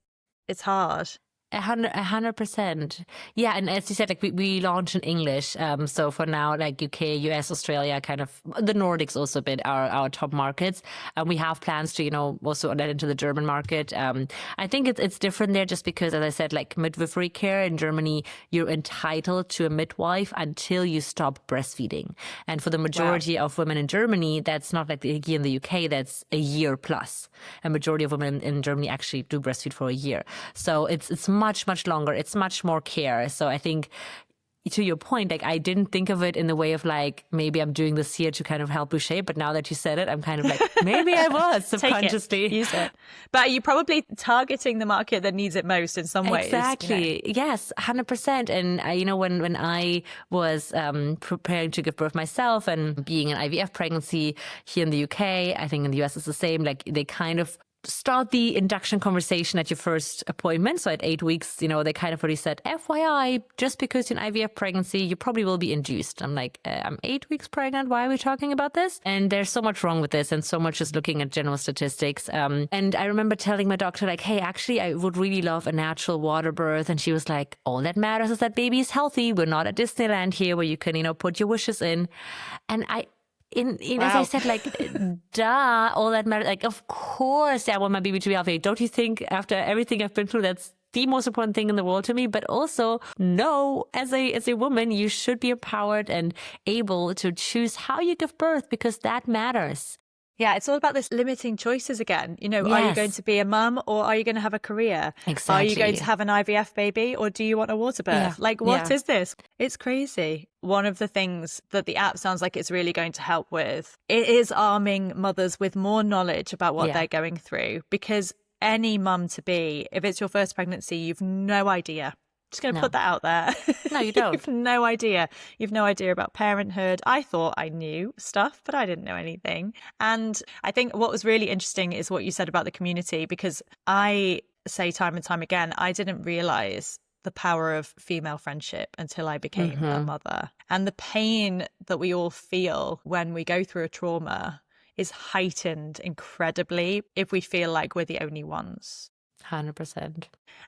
It's hard. 100%. Yeah, and as you said, like we launch in English. So for now, like UK, US, Australia, kind of the Nordics also been our top markets. And we have plans to, also let into the German market. I think it's different there just because, as I said, like midwifery care in Germany, you're entitled to a midwife until you stop breastfeeding. And for the majority of women in Germany, that's not like here in the UK, that's a year plus. A majority of women in Germany actually do breastfeed for a year. So it's much, much longer. It's much more care. So I think, to your point, like I didn't think of it in the way of like, maybe I'm doing this here to kind of help Boucher, but now that you said it, I'm kind of like, maybe I was subconsciously. Use it. But you're probably targeting the market that needs it most in some ways. Exactly. Yes, 100%. And when I was preparing to give birth myself and being an IVF pregnancy here in the UK, I think in the US it's the same, like they kind of start the induction conversation at your first appointment. So at 8 weeks, they kind of already said, FYI, just because you're an IVF pregnancy, you probably will be induced. I'm like, I'm 8 weeks pregnant. Why are we talking about this? And there's so much wrong with this and so much just looking at general statistics. And I remember telling my doctor, like, hey, actually, I would really love a natural water birth. And she was like, all that matters is that baby is healthy. We're not at Disneyland here where you can, put your wishes in. And as I said, like, duh, all that matters. Like, of course, I want my baby to be healthy. Don't you think after everything I've been through, that's the most important thing in the world to me? But also, no, as a woman, you should be empowered and able to choose how you give birth because that matters. Yeah, it's all about this limiting choices again. Yes. Are you going to be a mum or are you going to have a career? Exactly. Are you going to have an IVF baby or do you want a water birth? Yeah. Like, what is this? It's crazy. One of the things that the app sounds like it's really going to help with, it is arming mothers with more knowledge about what they're going through, because any mum to be, if it's your first pregnancy, you've no idea. Just going to put that out there. No, you don't. You've no idea. You've no idea about parenthood. I thought I knew stuff, but I didn't know anything. And I think what was really interesting is what you said about the community, because I say time and time again, I didn't realize the power of female friendship until I became a mother. And the pain that we all feel when we go through a trauma is heightened incredibly if we feel like we're the only ones. 100%.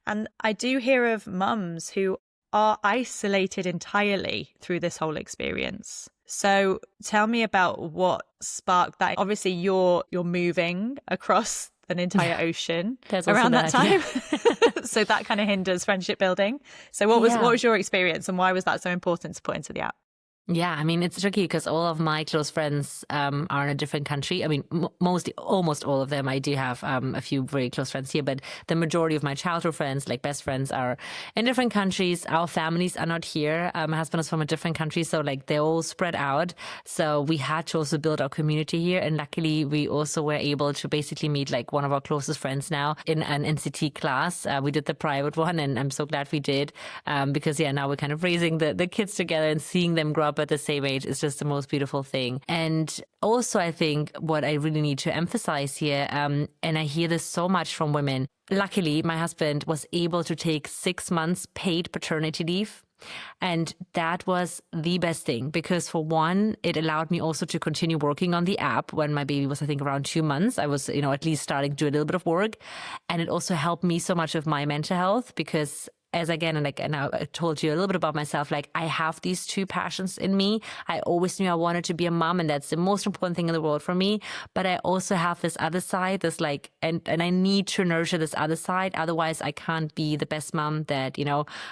And I do hear of mums who are isolated entirely through this whole experience. So tell me about what sparked that. Obviously, you're moving across an entire ocean around that time. So that kind of hinders friendship building. So what was your experience and why was that so important to put into the app? Yeah, I mean, it's tricky because all of my close friends are in a different country. I mean, almost all of them. I do have a few very close friends here, but the majority of my childhood friends, like best friends, are in different countries. Our families are not here. My husband is from a different country, so like they're all spread out. So we had to also build our community here. And luckily, we also were able to basically meet like one of our closest friends now in an NCT class. We did the private one, and I'm so glad we did because, now we're kind of raising the kids together and seeing them grow up at the same age is just the most beautiful thing. And also, I think what I really need to emphasize here, and I hear this so much from women, luckily, my husband was able to take 6 months paid paternity leave. And that was the best thing because, for one, it allowed me also to continue working on the app when my baby was, I think, around 2 months. I was, at least starting to do a little bit of work. And it also helped me so much with my mental health because, as again, and I told you a little bit about myself, like I have these two passions in me. I always knew I wanted to be a mom and that's the most important thing in the world for me. But I also have this other side, this like, and I need to nurture this other side. Otherwise I can't be the best mom that,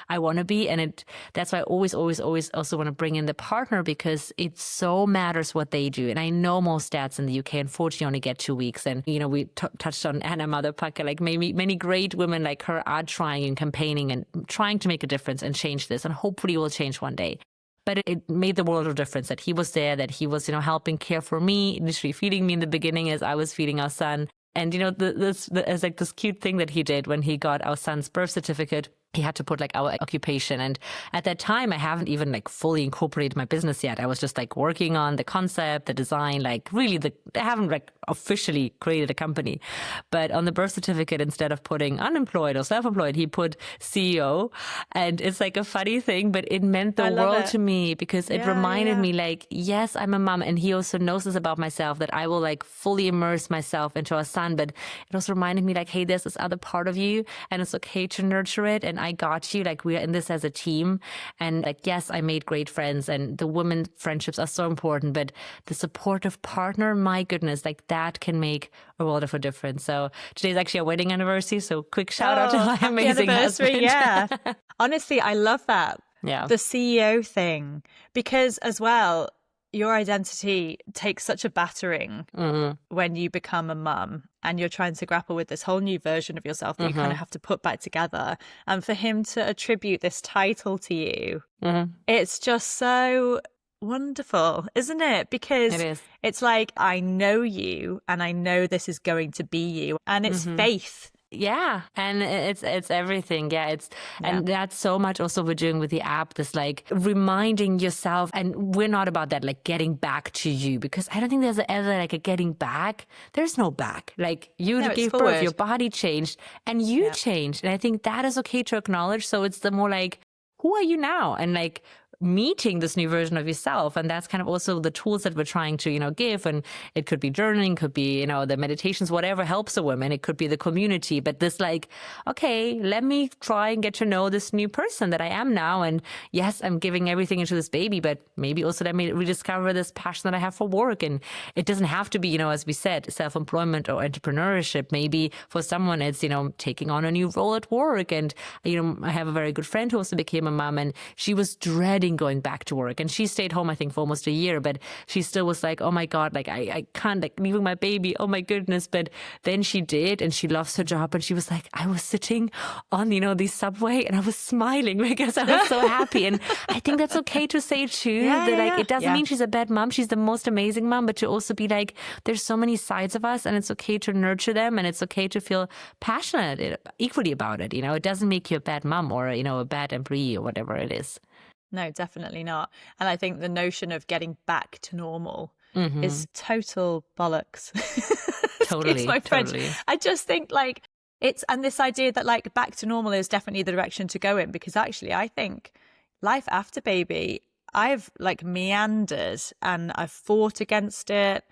I want to be. And that's why I always also want to bring in the partner because it so matters what they do. And I know most dads in the UK, unfortunately, only get 2 weeks. And, we touched on Anna Motherpucker, like many great women like her are trying and campaigning and trying to make a difference and change this, and hopefully will change one day. But it made the world of difference that he was there, that he was, helping care for me, initially feeding me in the beginning as I was feeding our son. And, there's like this cute thing that he did when he got our son's birth certificate. He had to put like our occupation. And at that time, I haven't even like fully incorporated my business yet. I was just like working on the concept, the design, like really I haven't like officially created a company. But on the birth certificate, instead of putting unemployed or self-employed, he put CEO. And it's like a funny thing, but it meant the world to me because it reminded me like, yes, I'm a mom. And he also knows this about myself, that I will like fully immerse myself into our son. But it also reminded me like, hey, there's this other part of you and it's okay to nurture it. And I got you. Like, we're in this as a team. And like, yes, I made great friends, and the women friendships are so important, but the supportive partner, my goodness, like that can make a world of a difference. So today's actually a wedding anniversary. So quick shout out to my amazing husband. Yeah. Honestly, I love that. Yeah. The CEO thing, because as well, your identity takes such a battering when you become a mum and you're trying to grapple with this whole new version of yourself that you kind of have to put back together. And for him to attribute this title to you, it's just so wonderful, isn't it? Because it is. It's like, I know you and I know this is going to be you. And it's faith. Yeah. And it's everything. Yeah. And that's so much also we're doing with the app, this like reminding yourself. And we're not about that, like getting back to you, because I don't think there's ever like a getting back. There's no back. Like you gave birth, your body changed and you changed. And I think that is okay to acknowledge. So it's the more like, who are you now? And like meeting this new version of yourself. And that's kind of also the tools that we're trying to, give. And it could be journaling, could be, the meditations, whatever helps a woman. It could be the community. But this like, okay, let me try and get to know this new person that I am now. And yes, I'm giving everything into this baby, but maybe also let me rediscover this passion that I have for work. And it doesn't have to be, as we said, self-employment or entrepreneurship. Maybe for someone it's, taking on a new role at work. And, I have a very good friend who also became a mom, and she was dreading going back to work, and she stayed home I think for almost a year, but she still was like, oh my god, like I can't, like leaving my baby, oh my goodness. But then she did, and she loves her job, and she was like, I was sitting on the subway and I was smiling because I was so happy. And I think that's okay to say too, it doesn't mean she's a bad mom, she's the most amazing mom, but to also be like, there's so many sides of us, and it's okay to nurture them, and it's okay to feel passionate equally about it. It doesn't make you a bad mom or a bad employee or whatever it is. No, definitely not. And I think the notion of getting back to normal is total bollocks. Totally. my French. Totally. I just think like and this idea that like back to normal is definitely the direction to go in, because actually I think life after baby, I've like meandered and I've fought against it.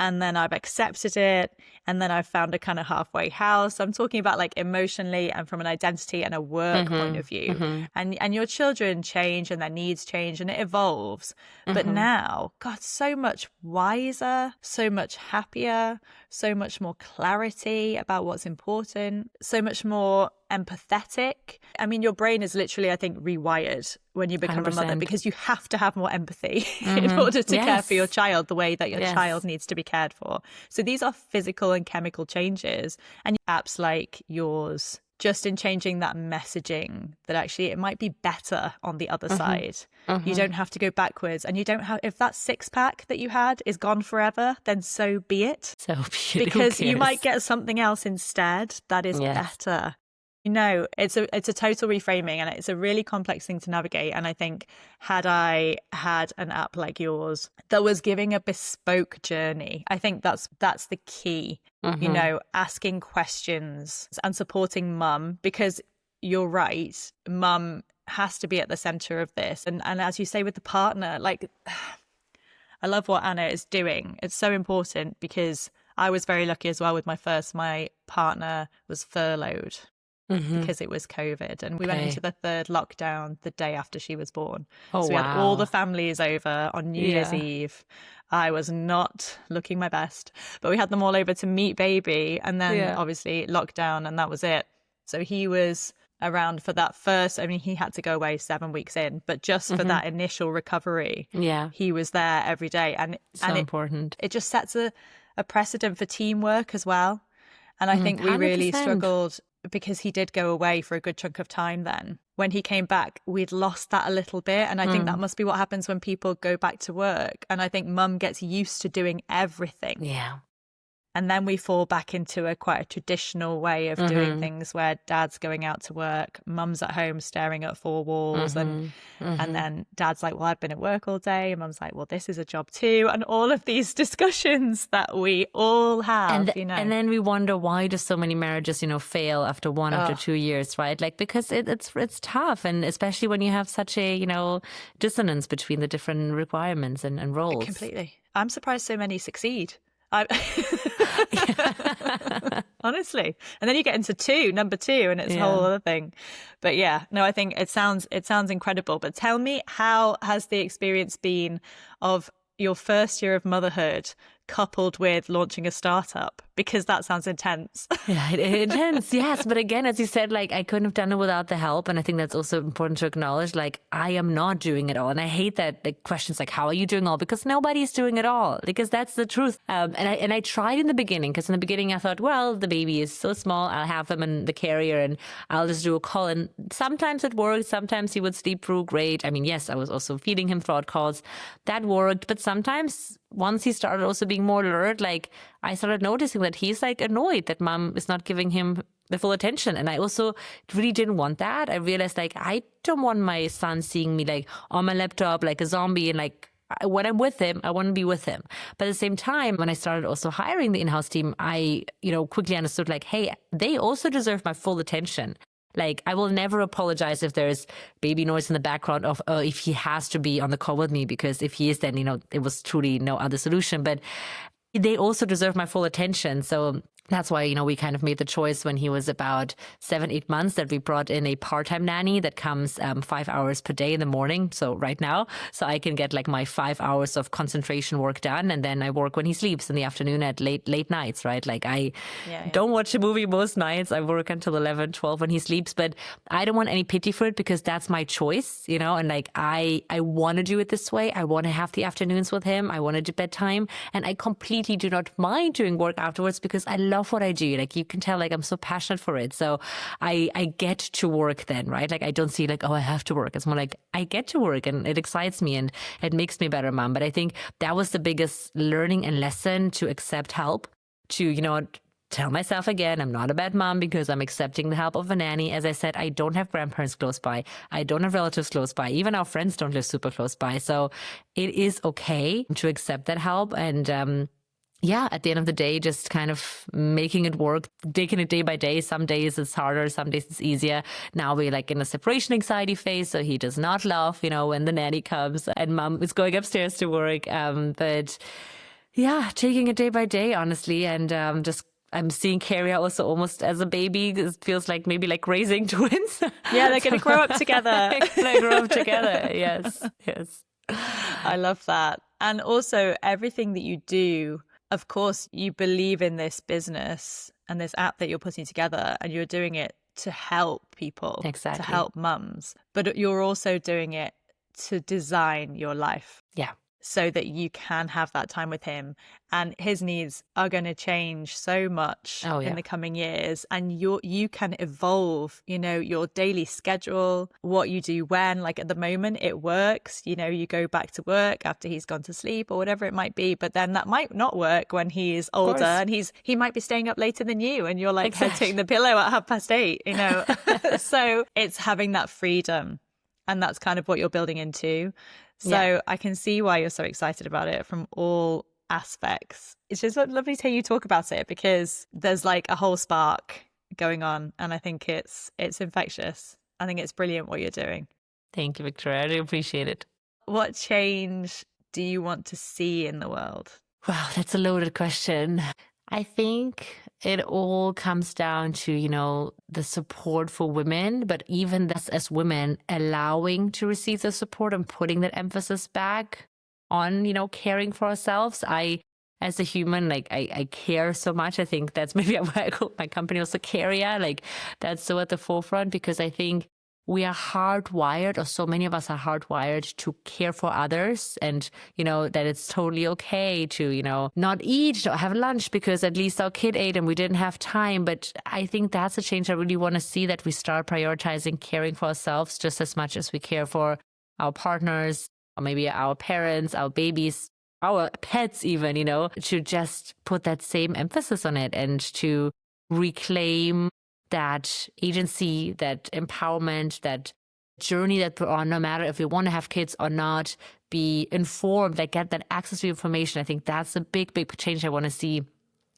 And then I've accepted it. And then I've found a kind of halfway house. I'm talking about like emotionally and from an identity and a work point of view. And your children change and their needs change and it evolves. But now, God, so much wiser, so much happier, so much more clarity about what's important, so much more empathetic. I mean, your brain is literally, I think, rewired when you become 100%. A mother, because you have to have more empathy in order to care for your child the way that your child needs to be cared for. So these are physical and chemical changes, and apps like yours, just in changing that messaging that actually it might be better on the other side. You don't have to go backwards, and you don't have, if that six pack that you had is gone forever, then so be it. So be it. Because you might get something else instead that is better. It's a total reframing, and it's a really complex thing to navigate. And I think had I had an app like yours that was giving a bespoke journey, I think that's the key, asking questions and supporting mum, because you're right, mum has to be at the center of this. And as you say with the partner, like I love what Anna is doing. It's so important, because I was very lucky as well with my partner was furloughed. Because it was COVID, and we went into the third lockdown the day after she was born. So we had all the families over on New Year's Eve. I was not looking my best, but we had them all over to meet baby, and then obviously lockdown, and that was it. So he was around for that first, I mean, he had to go away 7 weeks in, but just for that initial recovery, he was there every day. And important. It just sets a precedent for teamwork as well. And I think we really 100%. struggled, because he did go away for a good chunk of time then. When he came back, we'd lost that a little bit. And I think that must be what happens when people go back to work. And I think mum gets used to doing everything. Yeah. And then we fall back into quite a traditional way of doing things, where dad's going out to work, mum's at home staring at four walls, and then dad's like, well, I've been at work all day, and mum's like, well, this is a job too, and all of these discussions that we all have, And then we wonder, why do so many marriages, fail after after 2 years, right? Like, because it's tough, and especially when you have such a, dissonance between the different requirements and roles. Completely. I'm surprised so many succeed. I honestly. And then you get into number two, and it's a whole other thing. But yeah, no, I think it sounds incredible. But tell me, how has the experience been of your first year of motherhood coupled with launching a startup? Because that sounds intense. Yeah, intense. Yes. But again, as you said, like I couldn't have done it without the help. And I think that's also important to acknowledge, like I am not doing it all. And I hate that the questions like, how are you doing all? Because nobody's doing it all, because that's the truth. And I tried in the beginning, because in the beginning I thought, well, the baby is so small. I'll have him in the carrier and I'll just do a call. And sometimes it worked. Sometimes he would sleep through great. I mean, yes, I was also feeding him throughout calls. That worked. But sometimes once he started also being more alert, like I started noticing that he's like annoyed that mom is not giving him the full attention. And I also really didn't want that. I realized like, I don't want my son seeing me like on my laptop, like a zombie, and like when I'm with him, I want to be with him. But at the same time, when I started also hiring the in-house team, I, quickly understood like, hey, they also deserve my full attention. Like, I will never apologize if there's baby noise in the background of, if he has to be on the call with me, because if he is, then, it was truly no other solution. But they also deserve my full attention. So that's why, we kind of made the choice when he was about 7-8 months that we brought in a part-time nanny that comes 5 hours per day in the morning. So right now, so I can get like my 5 hours of concentration work done. And then I work when he sleeps in the afternoon at late nights, right? Like I don't watch a movie most nights. I work until 11, 12 when he sleeps, but I don't want any pity for it, because that's my choice, and like I want to do it this way. I want to have the afternoons with him. I want to do bedtime, and I completely do not mind doing work afterwards, because I love what I do. Like you can tell, like I'm so passionate for it. So I get to work then, right? Like I don't see like, oh, I have to work. It's more like I get to work, and it excites me and it makes me a better mom. But I think that was the biggest learning and lesson, to accept help, to, tell myself again, I'm not a bad mom because I'm accepting the help of a nanny. As I said, I don't have grandparents close by. I don't have relatives close by. Even our friends don't live super close by. So it is okay to accept that help. And, at the end of the day, just kind of making it work, taking it day by day. Some days it's harder, some days it's easier. Now we're like in a separation anxiety phase, so he does not laugh, when the nanny comes and mom is going upstairs to work. But yeah, taking it day by day, honestly, and I'm seeing Carea also almost as a baby. It feels like maybe like raising twins. Yeah, they're going to grow up together. They grow up together. Yes. I love that. And also everything that you do, of course, you believe in this business and this app that you're putting together, and you're doing it to help people, exactly, to help mums. But you're also doing it to design your life. Yeah. So that you can have that time with him, and his needs are going to change so much in the coming years, and you can evolve, your daily schedule, what you do when. Like at the moment it works, you go back to work after he's gone to sleep or whatever it might be, but then that might not work when he is older, and he might be staying up later than you, and you're like hitting the pillow at 8:30, So it's having that freedom, and that's kind of what you're building into. So I can see why you're so excited about it from all aspects. It's just lovely to hear you talk about it, because there's like a whole spark going on, and I think it's infectious. I think it's brilliant what you're doing. Thank you, Victoria. I really appreciate it. What change do you want to see in the world? Wow, that's a loaded question. I think it all comes down to, the support for women, but even this as women, allowing to receive the support and putting that emphasis back on, caring for ourselves. As a human, like I care so much. I think that's maybe why I call my company also Carea. Like that's so at the forefront, because I think we are hardwired, or so many of us are hardwired to care for others, and, that it's totally okay to, not eat or have lunch because at least our kid ate and we didn't have time. But I think that's a change I really want to see, that we start prioritizing caring for ourselves just as much as we care for our partners, or maybe our parents, our babies, our pets even, to just put that same emphasis on it, and to reclaim that agency, that empowerment, that journey that we're on, no matter if we want to have kids or not, be informed, like get that access to information. I think that's a big, big change I want to see.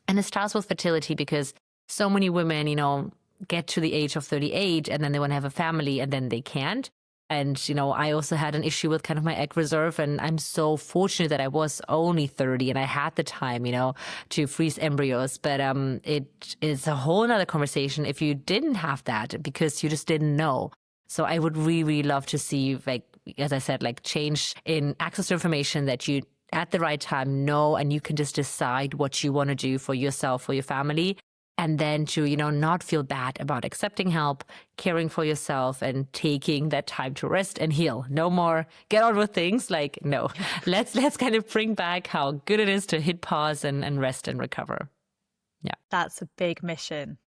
And it starts with fertility, because so many women, get to the age of 38 and then they want to have a family and then they can't. And, I also had an issue with kind of my egg reserve. And I'm so fortunate that I was only 30 and I had the time, to freeze embryos. But it is a whole nother conversation if you didn't have that because you just didn't know. So I would really, really love to see, like, as I said, like change in access to information that you at the right time know, and you can just decide what you want to do for yourself, for your family. And then to, not feel bad about accepting help, caring for yourself and taking that time to rest and heal. No more get on with things. Like, no, let's kind of bring back how good it is to hit pause and rest and recover. Yeah. That's a big mission.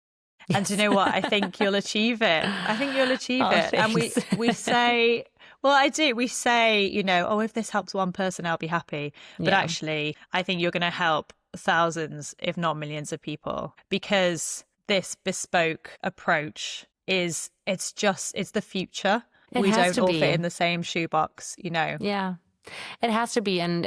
Yes. And do you know what? I think you'll achieve it. I think you'll achieve it. Thanks. And we say, well, I do. We say, if this helps one person, I'll be happy. But actually, I think you're going to help thousands, if not millions of people, because this bespoke approach it's the future. We don't all fit in the same shoebox, Yeah. It has to be. And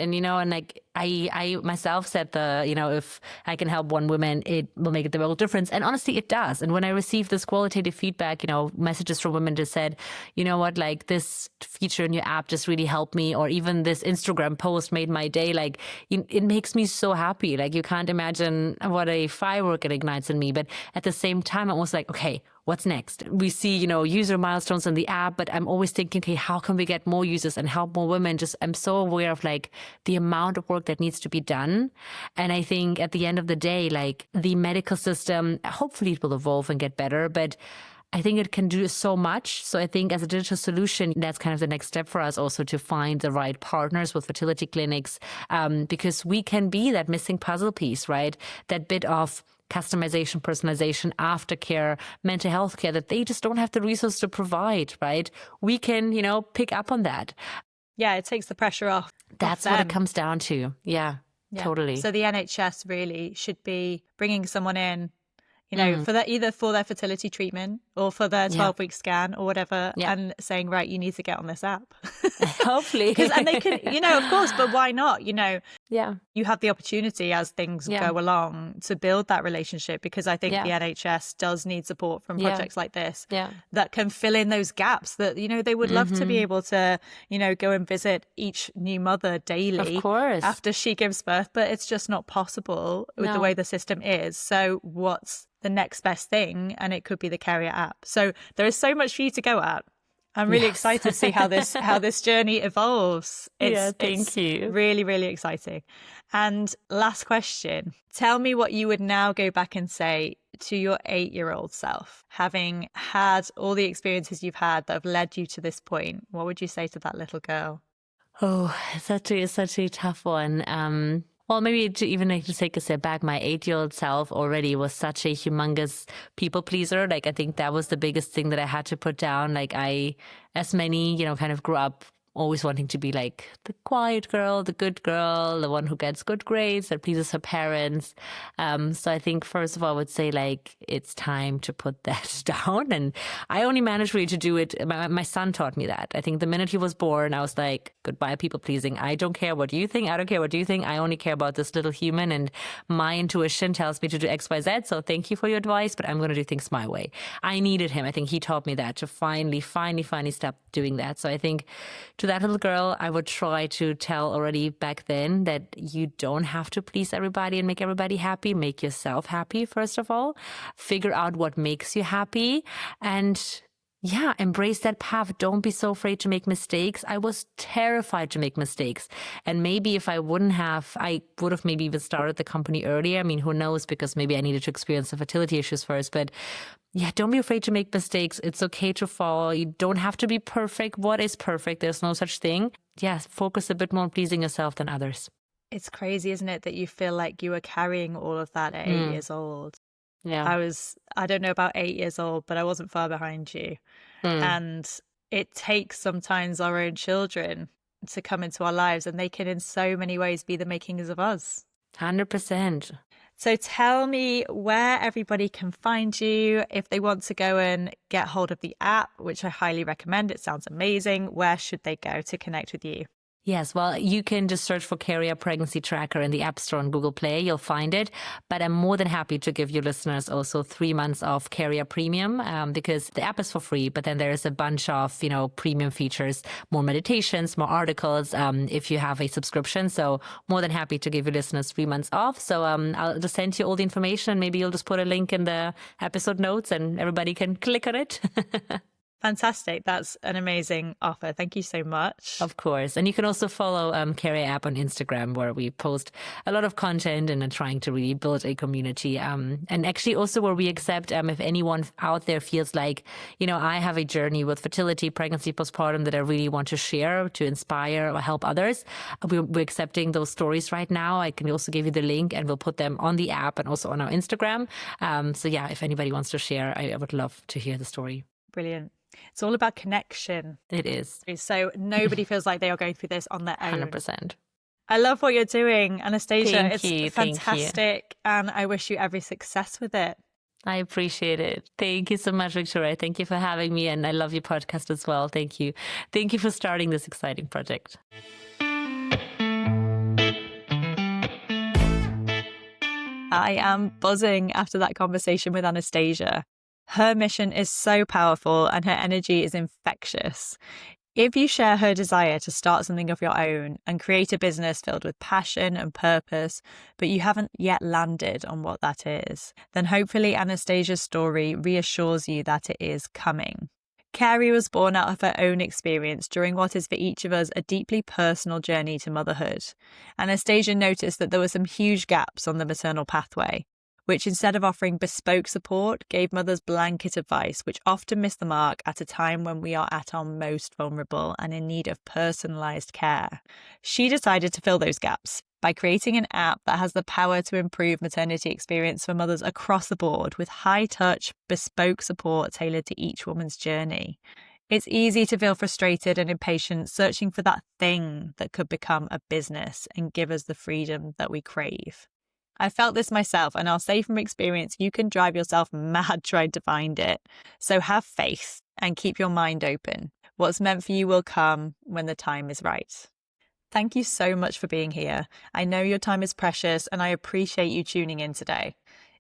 like I myself said if I can help one woman, it will make the world difference. And honestly, it does. And when I received this qualitative feedback, messages from women just said, you know what, like this feature in your app just really helped me. Or even this Instagram post made my day. Like it makes me so happy. Like you can't imagine what a firework it ignites in me. But at the same time, I'm almost like, okay, what's next? We see, user milestones in the app, but I'm always thinking, okay, how can we get more users and help more women? I'm so aware of like the amount of work that needs to be done. And I think at the end of the day, like the medical system, hopefully it will evolve and get better, but I think it can do so much. So I think as a digital solution, that's kind of the next step for us also to find the right partners with fertility clinics, because we can be that missing puzzle piece, right? That bit of customization, personalization, aftercare, mental health care that they just don't have the resource to provide, right? We can, pick up on that. Yeah, it takes the pressure off. That's what it comes down to. Yeah, totally. So the NHS really should be bringing someone in, for that, either for their fertility treatment or for their 12-week scan or whatever, and saying, right, you need to get on this app. Hopefully. And they can, of course, but why not? Yeah. You have the opportunity as things go along to build that relationship, because I think the NHS does need support from projects like this that can fill in those gaps that, they would love to be able to, go and visit each new mother daily, of course, after she gives birth, but it's just not possible with the way the system is. So what's the next best thing? And it could be the Carea app. So there is so much for you to go at. I'm really excited to see how this journey evolves. Thank you. Really, really exciting. And last question, tell me what you would now go back and say to your 8-year-old self, having had all the experiences you've had that have led you to this point. What would you say to that little girl? Oh, such a tough one. Well, maybe to even to take a step back, my 8-year-old self already was such a humongous people pleaser. Like, I think that was the biggest thing that I had to put down. Like as many, kind of grew up always wanting to be like the quiet girl, the good girl, the one who gets good grades, that pleases her parents. So I think, first of all, I would say, like, it's time to put that down. And I only managed really to do it. My son taught me that. I think the minute he was born, I was like, goodbye, people pleasing. I don't care what you think. I don't care what you think. I only care about this little human. And my intuition tells me to do X, Y, Z. So thank you for your advice, but I'm going to do things my way. I needed him. I think he taught me that, to finally stop doing that. So I think to that little girl, I would try to tell already back then that you don't have to please everybody and make everybody happy. Make yourself happy, first of all. Figure out what makes you happy, and embrace that path. Don't be so afraid to make mistakes. I was terrified to make mistakes. And maybe if I wouldn't have, I would have maybe even started the company earlier. I mean, who knows? Because maybe I needed to experience the fertility issues first. But don't be afraid to make mistakes. It's okay to fall. You don't have to be perfect. What is perfect? There's no such thing. Focus a bit more on pleasing yourself than others. It's crazy, isn't it, that you feel like you were carrying all of that at 8 years old. Yeah. I don't know about 8 years old, but I wasn't far behind you. And it takes sometimes our own children to come into our lives, and they can in so many ways be the makings of us. 100%. So tell me where everybody can find you if they want to go and get hold of the app, which I highly recommend. It sounds amazing. Where should they go to connect with you? Yes, well, you can just search for Carea Pregnancy Tracker in the App Store and Google Play. You'll find it. But I'm more than happy to give your listeners also 3 months of Carea Premium because the app is for free. But then there's a bunch of, premium features, more meditations, more articles if you have a subscription. So more than happy to give your listeners 3 months off. So I'll just send you all the information. Maybe you'll just put a link in the episode notes and everybody can click on it. Fantastic. That's an amazing offer. Thank you so much. Of course. And you can also follow Carea app on Instagram, where we post a lot of content and are trying to really build a community. And actually also where we accept if anyone out there feels like, I have a journey with fertility, pregnancy, postpartum that I really want to share, to inspire or help others. We're accepting those stories right now. I can also give you the link and we'll put them on the app and also on our Instagram. So yeah, if anybody wants to share, I would love to hear the story. Brilliant. It's all about connection. It is. So nobody feels like they are going through this on their own. 100%. I love what you're doing, Anastasia. Thank you. It's fantastic. And I wish you every success with it. I appreciate it. Thank you so much, Victoria. Thank you for having me. And I love your podcast as well. Thank you. Thank you for starting this exciting project. I am buzzing after that conversation with Anastasia. Her mission is so powerful and her energy is infectious. If you share her desire to start something of your own and create a business filled with passion and purpose, but you haven't yet landed on what that is, then hopefully Anastasia's story reassures you that it is coming. Carea was born out of her own experience during what is for each of us a deeply personal journey to motherhood. Anastasia noticed that there were some huge gaps on the maternal pathway, which instead of offering bespoke support, gave mothers blanket advice, which often miss the mark at a time when we are at our most vulnerable and in need of personalised care. She decided to fill those gaps by creating an app that has the power to improve maternity experience for mothers across the board with high-touch, bespoke support tailored to each woman's journey. It's easy to feel frustrated and impatient, searching for that thing that could become a business and give us the freedom that we crave. I felt this myself, and I'll say from experience, you can drive yourself mad trying to find it. So have faith and keep your mind open. What's meant for you will come when the time is right. Thank you so much for being here. I know your time is precious, and I appreciate you tuning in today.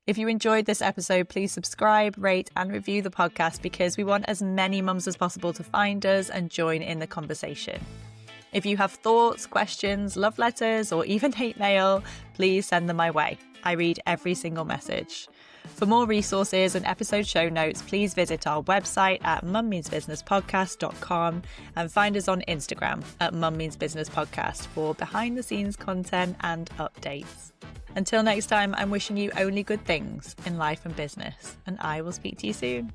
If you enjoyed this episode, please subscribe, rate, and review the podcast because we want as many mums as possible to find us and join in the conversation. If you have thoughts, questions, love letters, or even hate mail, please send them my way. I read every single message. For more resources and episode show notes, please visit our website at mummeansbusinesspodcast.com and find us on Instagram at mummeansbusinesspodcast for behind-the-scenes content and updates. Until next time, I'm wishing you only good things in life and business, and I will speak to you soon.